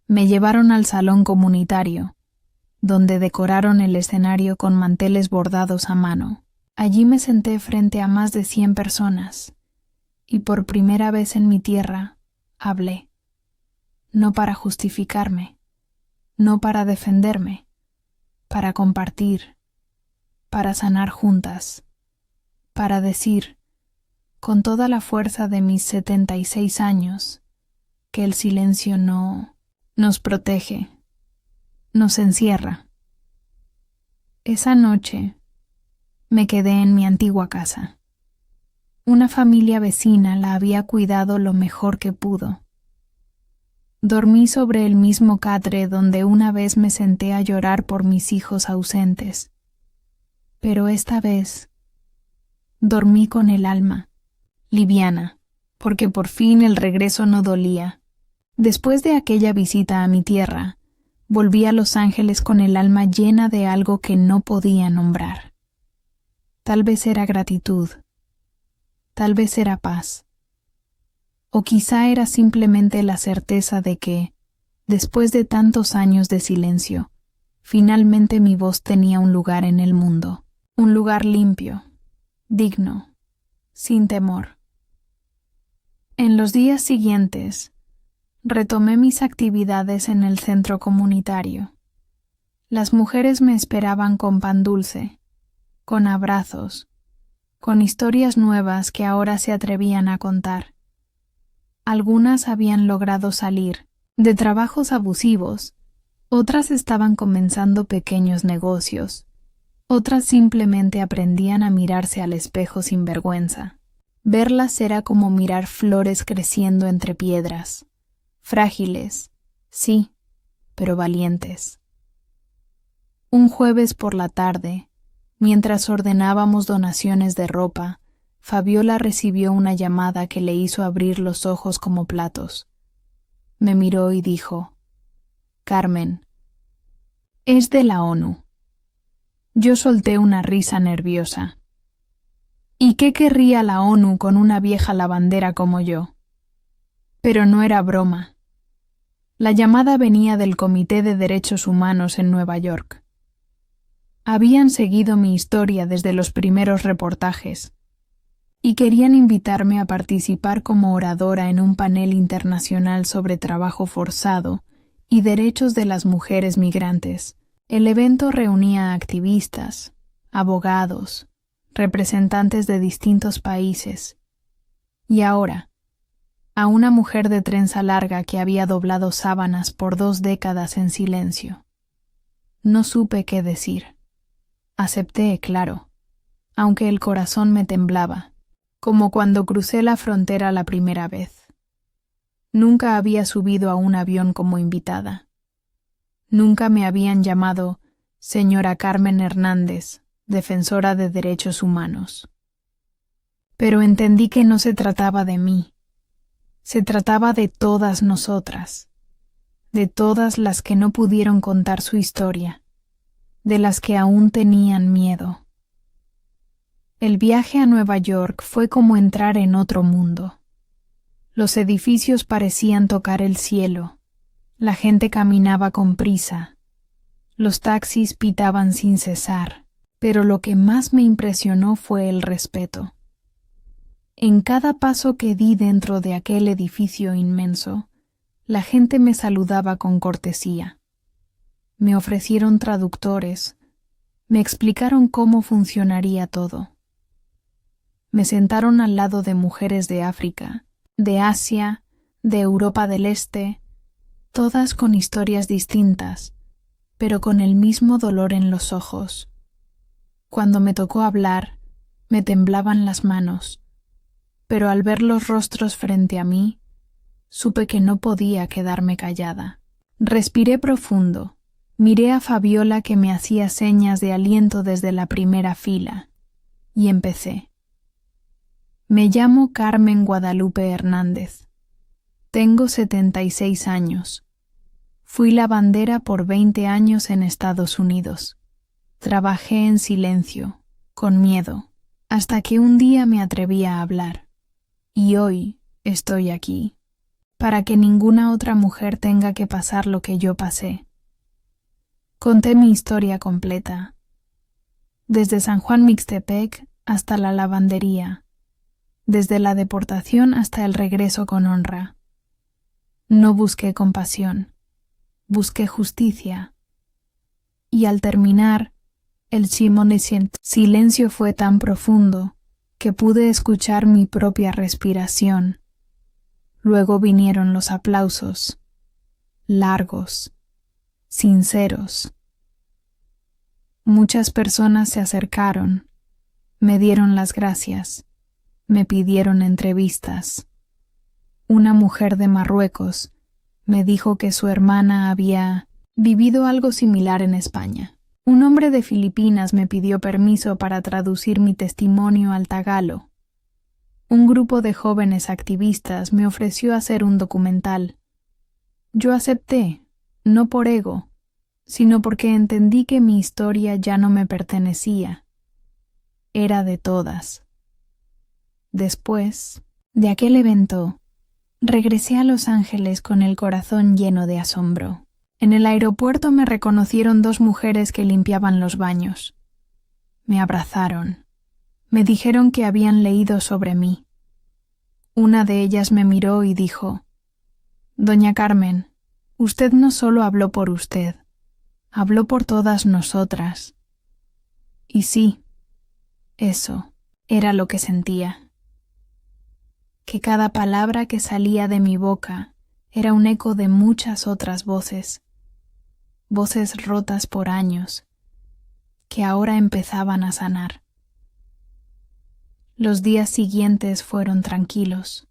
Me llevaron al salón comunitario, donde decoraron el escenario con manteles bordados a mano. Allí me senté frente a más de 100 personas, y por primera vez en mi tierra hablé, no para justificarme, no para defenderme, para compartir, para sanar juntas, para decir, con toda la fuerza de mis 76 años, que el silencio no nos protege, nos encierra. Esa noche me quedé en mi antigua casa. Una familia vecina la había cuidado lo mejor que pudo. Dormí sobre el mismo catre donde una vez me senté a llorar por mis hijos ausentes. Pero esta vez dormí con el alma, liviana, porque por fin el regreso no dolía. Después de aquella visita a mi tierra, volví a Los Ángeles con el alma llena de algo que no podía nombrar. Tal vez era gratitud, tal vez era paz. O quizá era simplemente la certeza de que, después de tantos años de silencio, finalmente mi voz tenía un lugar en el mundo, un lugar limpio, digno, sin temor. En los días siguientes, retomé mis actividades en el centro comunitario. Las mujeres me esperaban con pan dulce, con abrazos, con historias nuevas que ahora se atrevían a contar. Algunas habían logrado salir de trabajos abusivos, otras estaban comenzando pequeños negocios, otras simplemente aprendían a mirarse al espejo sin vergüenza. Verlas era como mirar flores creciendo entre piedras, frágiles, sí, pero valientes. Un jueves por la tarde, mientras ordenábamos donaciones de ropa, Fabiola recibió una llamada que le hizo abrir los ojos como platos. Me miró y dijo, «Carmen, es de la ONU». Yo solté una risa nerviosa. ¿Y qué querría la ONU con una vieja lavandera como yo? Pero no era broma. La llamada venía del Comité de Derechos Humanos en Nueva York. Habían seguido mi historia desde los primeros reportajes y querían invitarme a participar como oradora en un panel internacional sobre trabajo forzado y derechos de las mujeres migrantes. El evento reunía a activistas, abogados, representantes de distintos países, y ahora, a una mujer de trenza larga que había doblado sábanas por 2 décadas en silencio. No supe qué decir. Acepté, claro, aunque el corazón me temblaba, como cuando crucé la frontera la primera vez. Nunca había subido a un avión como invitada. Nunca me habían llamado señora Carmen Hernández, defensora de derechos humanos. Pero entendí que no se trataba de mí. Se trataba de todas nosotras, de todas las que no pudieron contar su historia, de las que aún tenían miedo. El viaje a Nueva York fue como entrar en otro mundo. Los edificios parecían tocar el cielo, la gente caminaba con prisa, los taxis pitaban sin cesar, pero lo que más me impresionó fue el respeto. En cada paso que di dentro de aquel edificio inmenso, la gente me saludaba con cortesía. Me ofrecieron traductores, me explicaron cómo funcionaría todo. Me sentaron al lado de mujeres de África, de Asia, de Europa del Este, todas con historias distintas, pero con el mismo dolor en los ojos. Cuando me tocó hablar, me temblaban las manos, pero al ver los rostros frente a mí, supe que no podía quedarme callada. Respiré profundo, miré a Fabiola que me hacía señas de aliento desde la primera fila, y empecé. Me llamo Carmen Guadalupe Hernández. Tengo 76 años. Fui lavandera por 20 años en Estados Unidos. Trabajé en silencio, con miedo, hasta que un día me atreví a hablar. Y hoy estoy aquí, para que ninguna otra mujer tenga que pasar lo que yo pasé. Conté mi historia completa, desde San Juan Mixtepec hasta la lavandería, desde la deportación hasta el regreso con honra. No busqué compasión, busqué justicia. Y al terminar, el silencio fue tan profundo que pude escuchar mi propia respiración. Luego vinieron los aplausos, largos, sinceros. Muchas personas se acercaron, me dieron las gracias, me pidieron entrevistas. Una mujer de Marruecos me dijo que su hermana había vivido algo similar en España. Un hombre de Filipinas me pidió permiso para traducir mi testimonio al tagalo. Un grupo de jóvenes activistas me ofreció hacer un documental. Yo acepté, no por ego, sino porque entendí que mi historia ya no me pertenecía. Era de todas. Después de aquel evento, regresé a Los Ángeles con el corazón lleno de asombro. En el aeropuerto me reconocieron dos mujeres que limpiaban los baños. Me abrazaron. Me dijeron que habían leído sobre mí. Una de ellas me miró y dijo: «Doña Carmen, usted no solo habló por usted, habló por todas nosotras». Y sí, eso era lo que sentía. Que cada palabra que salía de mi boca era un eco de muchas otras voces, voces rotas por años, que ahora empezaban a sanar. Los días siguientes fueron tranquilos.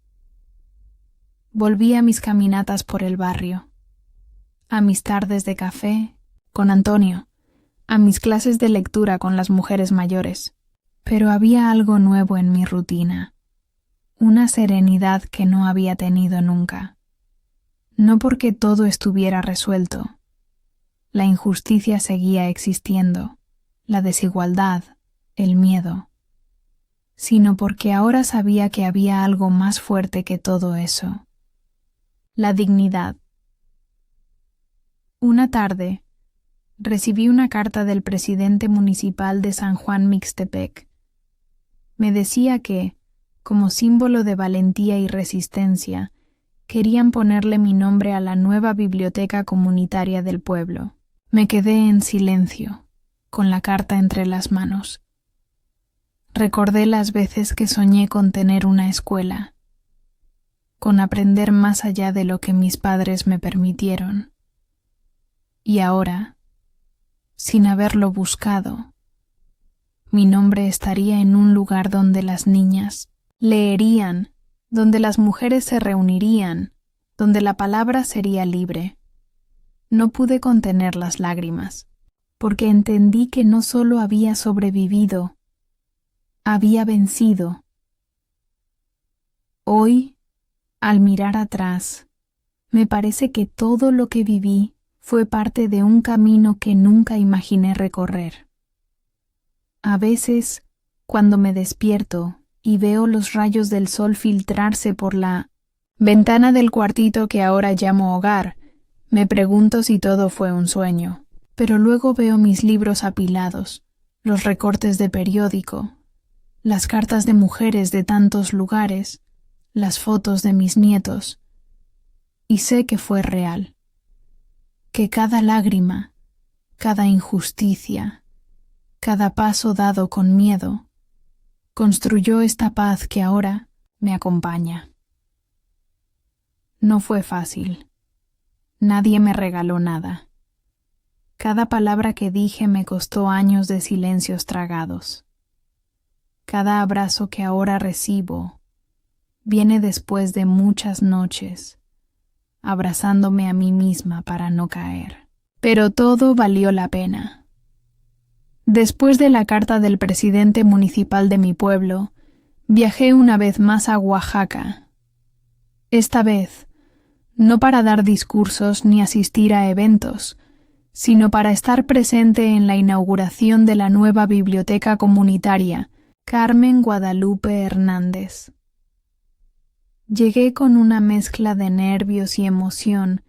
Volví a mis caminatas por el barrio, a mis tardes de café con Antonio, a mis clases de lectura con las mujeres mayores. Pero había algo nuevo en mi rutina. Una serenidad que no había tenido nunca. No porque todo estuviera resuelto. La injusticia seguía existiendo, la desigualdad, el miedo. Sino porque ahora sabía que había algo más fuerte que todo eso. La dignidad. Una tarde, recibí una carta del presidente municipal de San Juan Mixtepec. Me decía que, como símbolo de valentía y resistencia, querían ponerle mi nombre a la nueva biblioteca comunitaria del pueblo. Me quedé en silencio, con la carta entre las manos. Recordé las veces que soñé con tener una escuela, con aprender más allá de lo que mis padres me permitieron. Y ahora, sin haberlo buscado, mi nombre estaría en un lugar donde las niñas leerían, donde las mujeres se reunirían, donde la palabra sería libre. No pude contener las lágrimas, porque entendí que no solo había sobrevivido, había vencido. Hoy, al mirar atrás, me parece que todo lo que viví fue parte de un camino que nunca imaginé recorrer. A veces, cuando me despierto y veo los rayos del sol filtrarse por la ventana del cuartito que ahora llamo hogar, me pregunto si todo fue un sueño. Pero luego veo mis libros apilados, los recortes de periódico, las cartas de mujeres de tantos lugares, las fotos de mis nietos, y sé que fue real, que cada lágrima, cada injusticia, cada paso dado con miedo, construyó esta paz que ahora me acompaña. No fue fácil. Nadie me regaló nada. Cada palabra que dije me costó años de silencios tragados. Cada abrazo que ahora recibo viene después de muchas noches, abrazándome a mí misma para no caer. Pero todo valió la pena. Después de la carta del presidente municipal de mi pueblo, viajé una vez más a Oaxaca. Esta vez, no para dar discursos ni asistir a eventos, sino para estar presente en la inauguración de la nueva biblioteca comunitaria Carmen Guadalupe Hernández. Llegué con una mezcla de nervios y emoción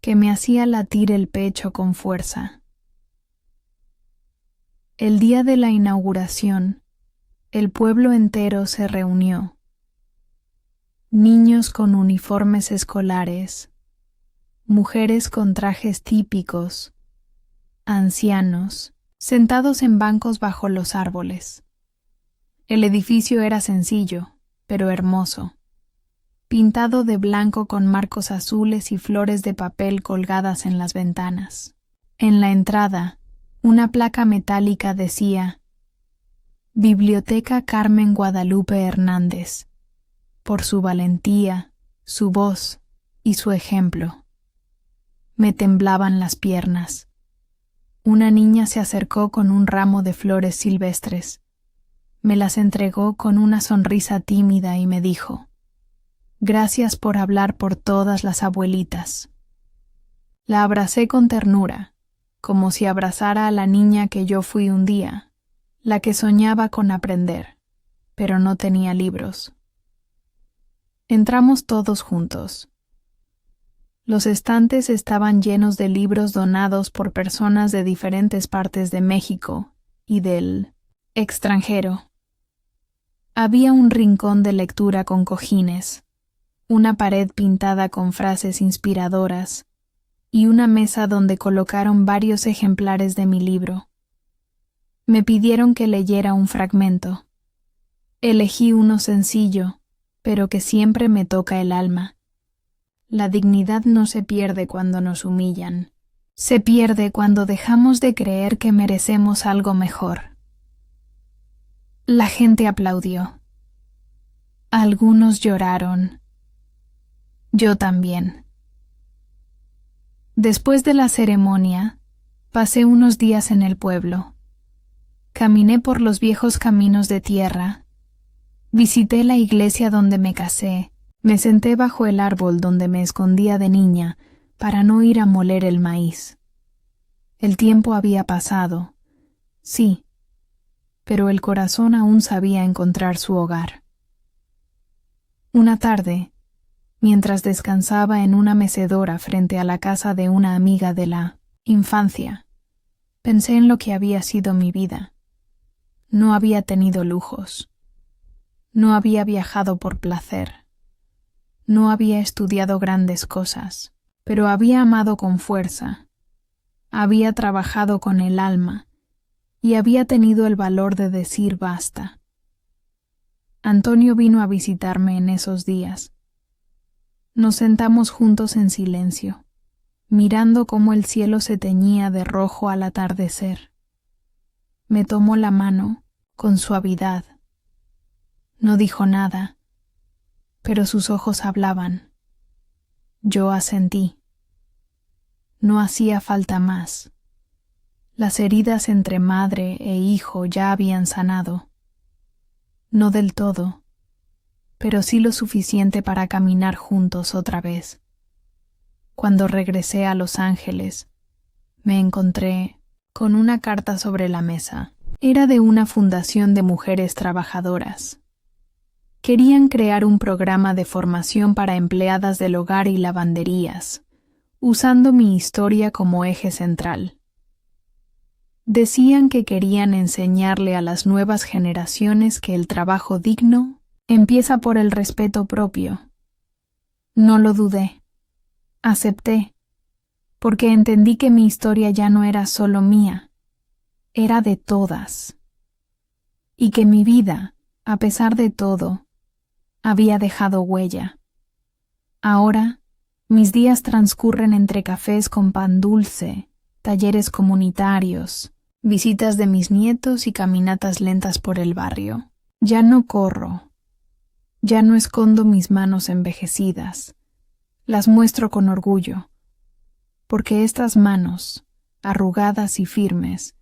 que me hacía latir el pecho con fuerza. El día de la inauguración, el pueblo entero se reunió. Niños con uniformes escolares, mujeres con trajes típicos, ancianos, sentados en bancos bajo los árboles. El edificio era sencillo, pero hermoso, pintado de blanco con marcos azules y flores de papel colgadas en las ventanas. En la entrada, una placa metálica decía: Biblioteca Carmen Guadalupe Hernández, por su valentía, su voz y su ejemplo. Me temblaban las piernas. Una niña se acercó con un ramo de flores silvestres. Me las entregó con una sonrisa tímida y me dijo: Gracias por hablar por todas las abuelitas. La abracé con ternura, como si abrazara a la niña que yo fui un día, la que soñaba con aprender, pero no tenía libros. Entramos todos juntos. Los estantes estaban llenos de libros donados por personas de diferentes partes de México y del extranjero. Había un rincón de lectura con cojines, una pared pintada con frases inspiradoras y una mesa donde colocaron varios ejemplares de mi libro. Me pidieron que leyera un fragmento. Elegí uno sencillo, pero que siempre me toca el alma. La dignidad no se pierde cuando nos humillan. Se pierde cuando dejamos de creer que merecemos algo mejor. La gente aplaudió. Algunos lloraron. Yo también. Después de la ceremonia, pasé unos días en el pueblo. Caminé por los viejos caminos de tierra. Visité la iglesia donde me casé. Me senté bajo el árbol donde me escondía de niña para no ir a moler el maíz. El tiempo había pasado, sí, pero el corazón aún sabía encontrar su hogar. Una tarde, mientras descansaba en una mecedora frente a la casa de una amiga de la infancia, pensé en lo que había sido mi vida. No había tenido lujos. No había viajado por placer. No había estudiado grandes cosas, pero había amado con fuerza. Había trabajado con el alma y había tenido el valor de decir basta. Antonio vino a visitarme en esos días. Nos sentamos juntos en silencio, mirando cómo el cielo se teñía de rojo al atardecer. Me tomó la mano con suavidad. No dijo nada, pero sus ojos hablaban. Yo asentí. no hacía falta más. Las heridas entre madre e hijo ya habían sanado. No del todo, pero sí lo suficiente para caminar juntos otra vez. Cuando regresé a Los Ángeles, me encontré con una carta sobre la mesa. Era de una fundación de mujeres trabajadoras. Querían crear un programa de formación para empleadas del hogar y lavanderías, usando mi historia como eje central. Decían que querían enseñarle a las nuevas generaciones que el trabajo digno empieza por el respeto propio. No lo dudé. Acepté, porque entendí que mi historia ya no era solo mía, era de todas, y que mi vida, a pesar de todo, había dejado huella. Ahora, mis días transcurren entre cafés con pan dulce, talleres comunitarios, visitas de mis nietos y caminatas lentas por el barrio. Ya no corro, ya no escondo mis manos envejecidas, las muestro con orgullo, porque estas manos, arrugadas y firmes,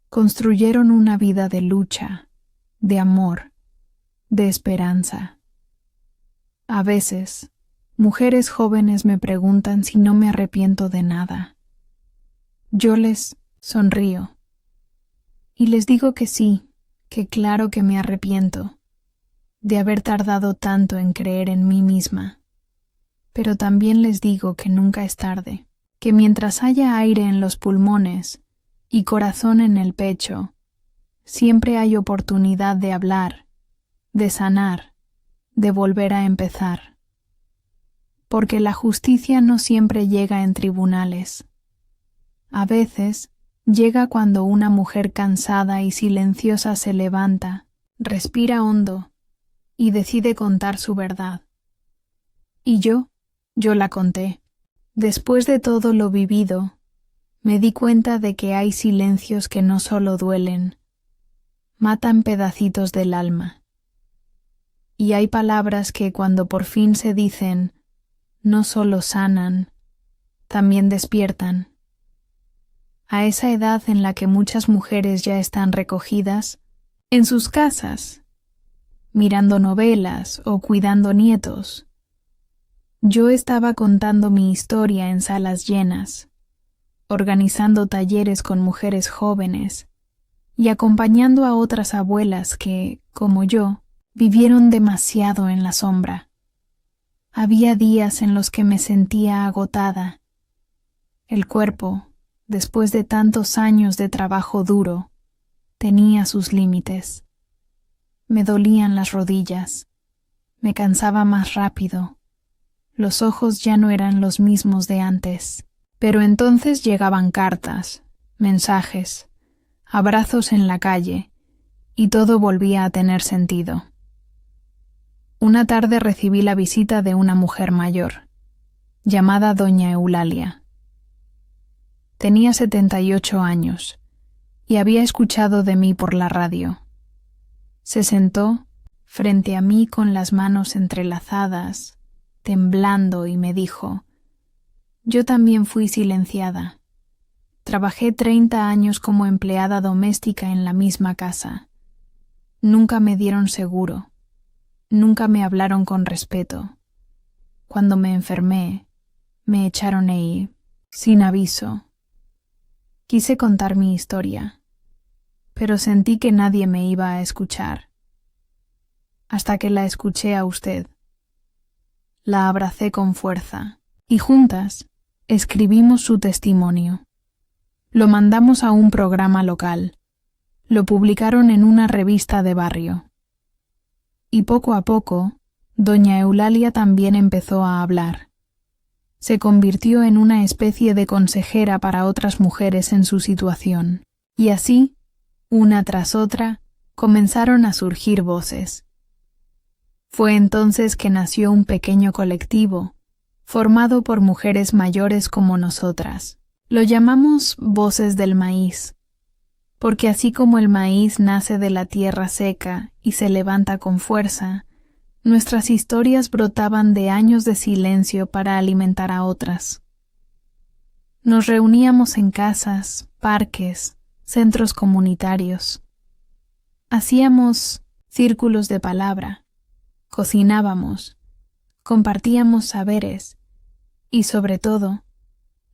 construyeron una vida de lucha, de amor, de esperanza. A veces, mujeres jóvenes me preguntan si no me arrepiento de nada. Yo les sonrío y les digo que sí, que claro que me arrepiento de haber tardado tanto en creer en mí misma. Pero también les digo que nunca es tarde, que mientras haya aire en los pulmones y corazón en el pecho, siempre hay oportunidad de hablar, de sanar, de volver a empezar. Porque la justicia no siempre llega en tribunales. A veces llega cuando una mujer cansada y silenciosa se levanta, respira hondo y decide contar su verdad. Y yo la conté. Después de todo lo vivido, me di cuenta de que hay silencios que no solo duelen, matan pedacitos del alma. Y hay palabras que cuando por fin se dicen, no solo sanan, también despiertan. A esa edad en la que muchas mujeres ya están recogidas, en sus casas, mirando novelas o cuidando nietos, yo estaba contando mi historia en salas llenas, organizando talleres con mujeres jóvenes y acompañando a otras abuelas que, como yo, vivieron demasiado en la sombra. Había días en los que me sentía agotada. El cuerpo, después de tantos años de trabajo duro, tenía sus límites. Me dolían las rodillas, me cansaba más rápido, los ojos ya no eran los mismos de antes. Pero entonces llegaban cartas, mensajes, abrazos en la calle, y todo volvía a tener sentido. Una tarde recibí la visita de una mujer mayor, llamada doña Eulalia. Tenía 78 años, y había escuchado de mí por la radio. Se sentó frente a mí con las manos entrelazadas, temblando, y me dijo: yo también fui silenciada. Trabajé 30 años como empleada doméstica en la misma casa. Nunca me dieron seguro. Nunca me hablaron con respeto. Cuando me enfermé, me echaron ahí, sin aviso. Quise contar mi historia, pero sentí que nadie me iba a escuchar. Hasta que la escuché a usted. La abracé con fuerza, y juntas escribimos su testimonio. Lo mandamos a un programa local. Lo publicaron en una revista de barrio. Y poco a poco, doña Eulalia también empezó a hablar. Se convirtió en una especie de consejera para otras mujeres en su situación. Y así, una tras otra, comenzaron a surgir voces. Fue entonces que nació un pequeño colectivo, formado por mujeres mayores como nosotras. Lo llamamos Voces del Maíz, porque así como el maíz nace de la tierra seca y se levanta con fuerza, nuestras historias brotaban de años de silencio para alimentar a otras. Nos reuníamos en casas, parques, centros comunitarios. Hacíamos círculos de palabra, cocinábamos, compartíamos saberes y, sobre todo,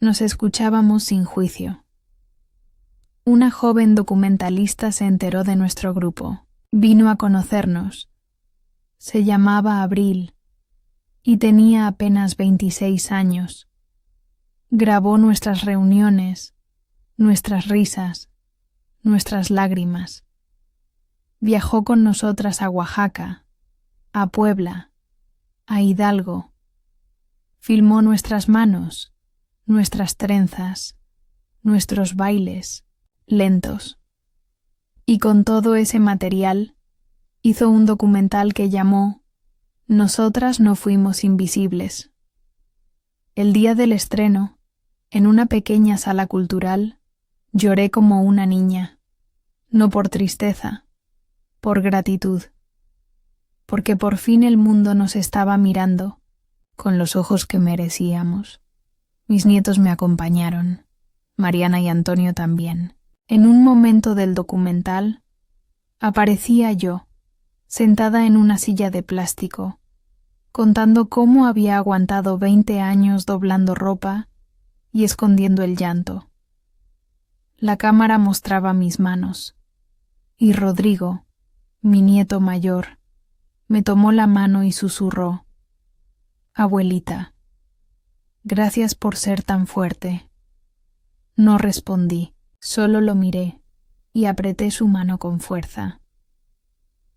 nos escuchábamos sin juicio. Una joven documentalista se enteró de nuestro grupo, vino a conocernos. Se llamaba Abril y tenía apenas 26 años. Grabó nuestras reuniones, nuestras risas, nuestras lágrimas. Viajó con nosotras a Oaxaca, a Puebla, a Hidalgo. Filmó nuestras manos, nuestras trenzas, nuestros bailes, lentos. Y con todo ese material, hizo un documental que llamó Nosotras no fuimos invisibles. El día del estreno, en una pequeña sala cultural, lloré como una niña, no por tristeza, por gratitud, porque por fin el mundo nos estaba mirando con los ojos que merecíamos. Mis nietos me acompañaron, Mariana y Antonio también. En un momento del documental, aparecía yo, sentada en una silla de plástico, contando cómo había aguantado 20 años doblando ropa y escondiendo el llanto. La cámara mostraba mis manos, y Rodrigo, mi nieto mayor, me tomó la mano y susurró: «Abuelita, gracias por ser tan fuerte». No respondí, solo lo miré y apreté su mano con fuerza,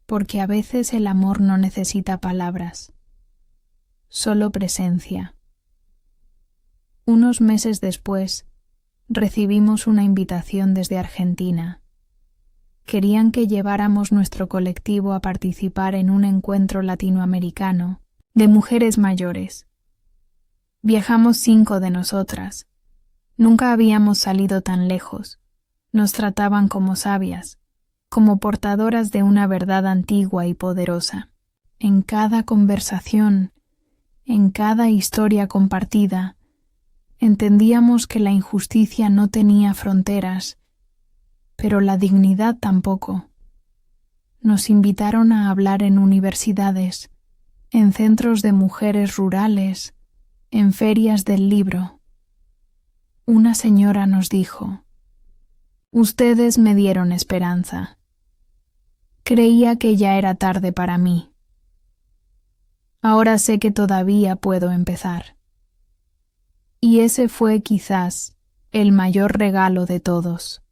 porque a veces el amor no necesita palabras, solo presencia. Unos meses después, recibimos una invitación desde Argentina. Querían que lleváramos nuestro colectivo a participar en un encuentro latinoamericano de mujeres mayores. Viajamos 5 de nosotras. Nunca habíamos salido tan lejos. Nos trataban como sabias, como portadoras de una verdad antigua y poderosa. En cada conversación, en cada historia compartida, entendíamos que la injusticia no tenía fronteras, pero la dignidad tampoco. Nos invitaron a hablar en universidades, en centros de mujeres rurales, en ferias del libro. Una señora nos dijo: «Ustedes me dieron esperanza. Creía que ya era tarde para mí. Ahora sé que todavía puedo empezar». Y ese fue quizás el mayor regalo de todos.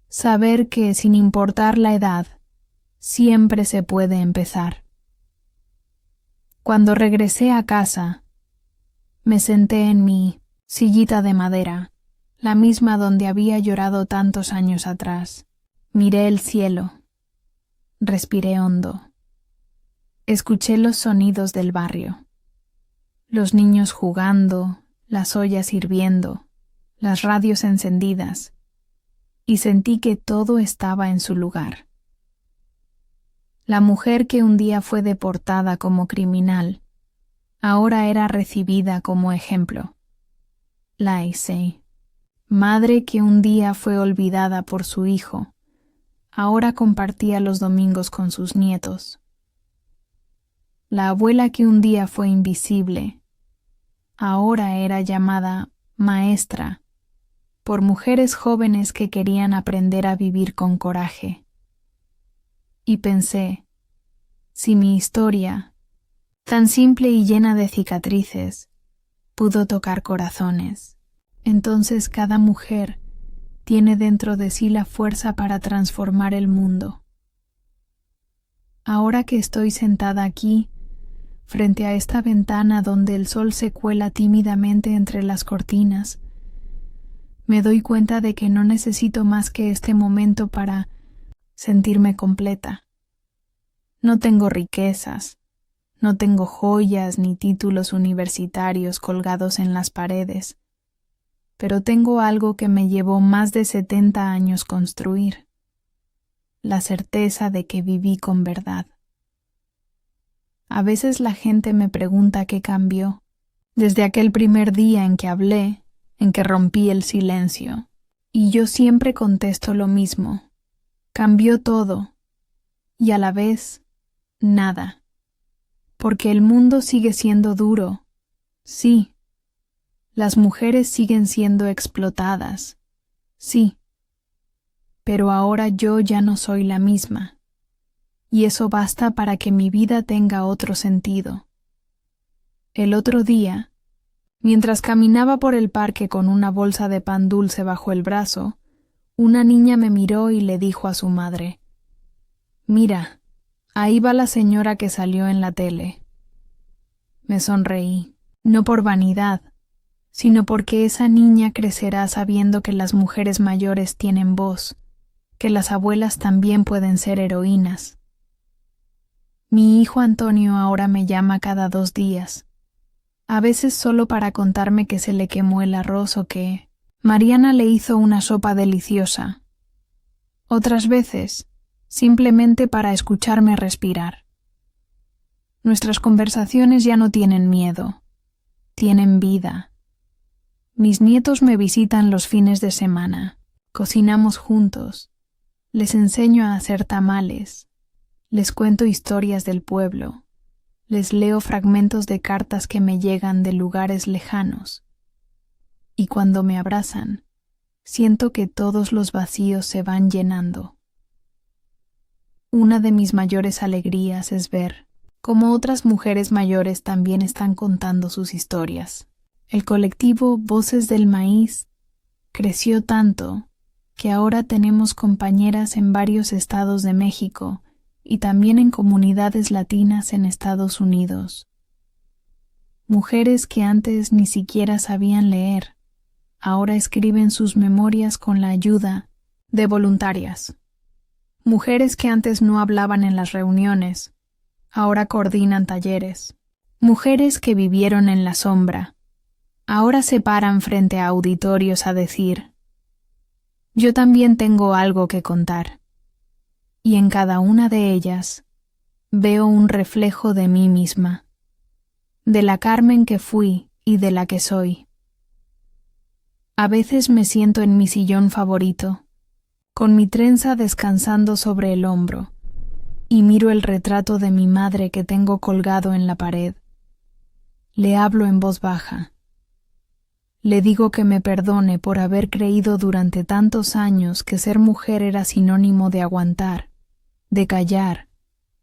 Saber que, sin importar la edad, siempre se puede empezar. Cuando regresé a casa, me senté en mi sillita de madera, la misma donde había llorado tantos años atrás. Miré el cielo, respiré hondo. Escuché los sonidos del barrio. Los niños jugando, las ollas hirviendo, las radios encendidas, y sentí que todo estaba en su lugar. La mujer que un día fue deportada como criminal, ahora era recibida como ejemplo. Laisei, madre que un día fue olvidada por su hijo, ahora compartía los domingos con sus nietos. La abuela que un día fue invisible, ahora era llamada maestra por mujeres jóvenes que querían aprender a vivir con coraje. Y pensé, si mi historia, tan simple y llena de cicatrices, pudo tocar corazones, entonces cada mujer tiene dentro de sí la fuerza para transformar el mundo. Ahora que estoy sentada aquí, frente a esta ventana donde el sol se cuela tímidamente entre las cortinas, me doy cuenta de que no necesito más que este momento para sentirme completa. No tengo riquezas, no tengo joyas ni títulos universitarios colgados en las paredes, pero tengo algo que me llevó más de 70 años construir: la certeza de que viví con verdad. A veces la gente me pregunta qué cambió desde aquel primer día en que hablé en que rompí el silencio. Y yo siempre contesto lo mismo. Cambió todo, y a la vez, nada. Porque el mundo sigue siendo duro, sí. Las mujeres siguen siendo explotadas, sí. Pero ahora yo ya no soy la misma, y eso basta para que mi vida tenga otro sentido. El otro día, mientras caminaba por el parque con una bolsa de pan dulce bajo el brazo, una niña me miró y le dijo a su madre: «Mira, ahí va la señora que salió en la tele». Me sonreí, no por vanidad, sino porque esa niña crecerá sabiendo que las mujeres mayores tienen voz, que las abuelas también pueden ser heroínas. Mi hijo Antonio ahora me llama cada 2 días, a veces solo para contarme que se le quemó el arroz o que Mariana le hizo una sopa deliciosa. Otras veces, simplemente para escucharme respirar. Nuestras conversaciones ya no tienen miedo, tienen vida. Mis nietos me visitan los fines de semana, cocinamos juntos, les enseño a hacer tamales, les cuento historias del pueblo, les leo fragmentos de cartas que me llegan de lugares lejanos. Y cuando me abrazan, siento que todos los vacíos se van llenando. Una de mis mayores alegrías es ver cómo otras mujeres mayores también están contando sus historias. El colectivo Voces del Maíz creció tanto que ahora tenemos compañeras en varios estados de México y también en comunidades latinas en Estados Unidos. Mujeres que antes ni siquiera sabían leer, ahora escriben sus memorias con la ayuda de voluntarias. Mujeres que antes no hablaban en las reuniones, ahora coordinan talleres. Mujeres que vivieron en la sombra, ahora se paran frente a auditorios a decir: «Yo también tengo algo que contar». Y en cada una de ellas veo un reflejo de mí misma, de la Carmen que fui y de la que soy. A veces me siento en mi sillón favorito, con mi trenza descansando sobre el hombro, y miro el retrato de mi madre que tengo colgado en la pared. Le hablo en voz baja. Le digo que me perdone por haber creído durante tantos años que ser mujer era sinónimo de aguantar, de callar,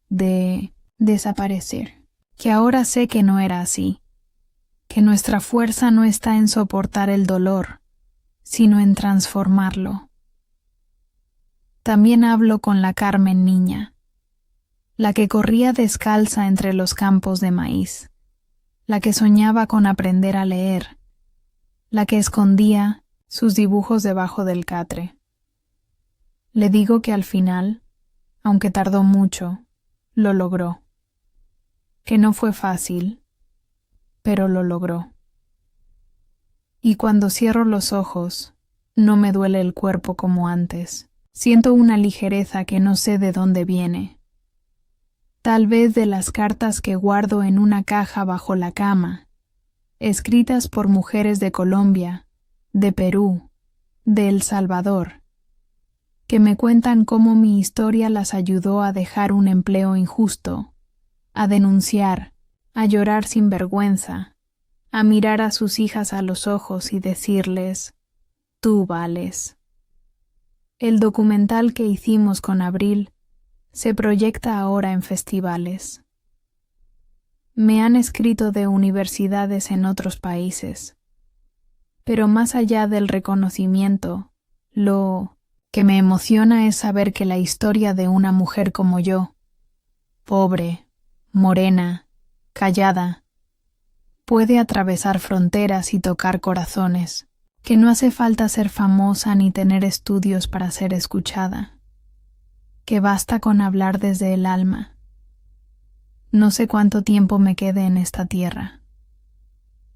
de desaparecer. Que ahora sé que no era así, que nuestra fuerza no está en soportar el dolor, sino en transformarlo. También hablo con la Carmen niña, la que corría descalza entre los campos de maíz, la que soñaba con aprender a leer, la que escondía sus dibujos debajo del catre. Le digo que al final, aunque tardó mucho, lo logró. Que no fue fácil, pero lo logró. Y cuando cierro los ojos, no me duele el cuerpo como antes. Siento una ligereza que no sé de dónde viene. Tal vez de las cartas que guardo en una caja bajo la cama, escritas por mujeres de Colombia, de Perú, de El Salvador, que me cuentan cómo mi historia las ayudó a dejar un empleo injusto, a denunciar, a llorar sin vergüenza, a mirar a sus hijas a los ojos y decirles: «Tú vales». El documental que hicimos con Abril se proyecta ahora en festivales. Me han escrito de universidades en otros países, pero más allá del reconocimiento, lo que me emociona es saber que la historia de una mujer como yo, pobre, morena, callada, puede atravesar fronteras y tocar corazones, que no hace falta ser famosa ni tener estudios para ser escuchada, que basta con hablar desde el alma. No sé cuánto tiempo me quede en esta tierra.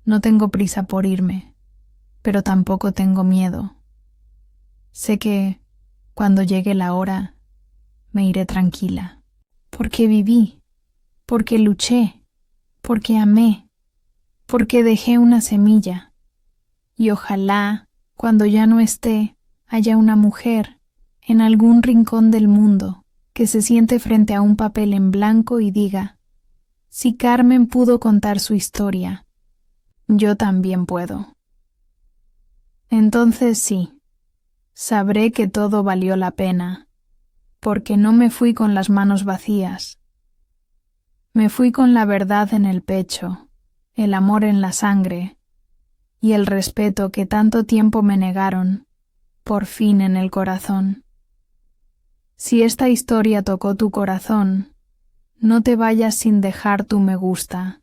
No tengo prisa por irme, pero tampoco tengo miedo. Sé que, cuando llegue la hora, me iré tranquila, porque viví, porque luché, porque amé, porque dejé una semilla, y ojalá, cuando ya no esté, haya una mujer, en algún rincón del mundo, que se siente frente a un papel en blanco y diga: si Carmen pudo contar su historia, yo también puedo. Entonces sí, sabré que todo valió la pena, porque no me fui con las manos vacías. Me fui con la verdad en el pecho, el amor en la sangre, y el respeto que tanto tiempo me negaron, por fin en el corazón. Si esta historia tocó tu corazón, no te vayas sin dejar tu me gusta.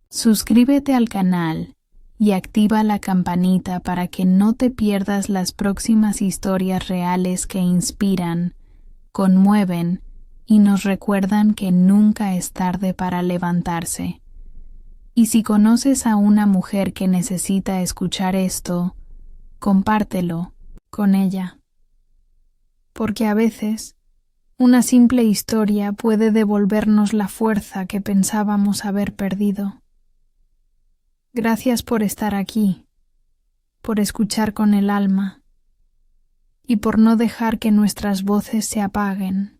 Suscríbete al canal y activa la campanita para que no te pierdas las próximas historias reales que inspiran, conmueven y nos recuerdan que nunca es tarde para levantarse. Y si conoces a una mujer que necesita escuchar esto, compártelo con ella. Porque a veces una simple historia puede devolvernos la fuerza que pensábamos haber perdido. Gracias por estar aquí, por escuchar con el alma y por no dejar que nuestras voces se apaguen.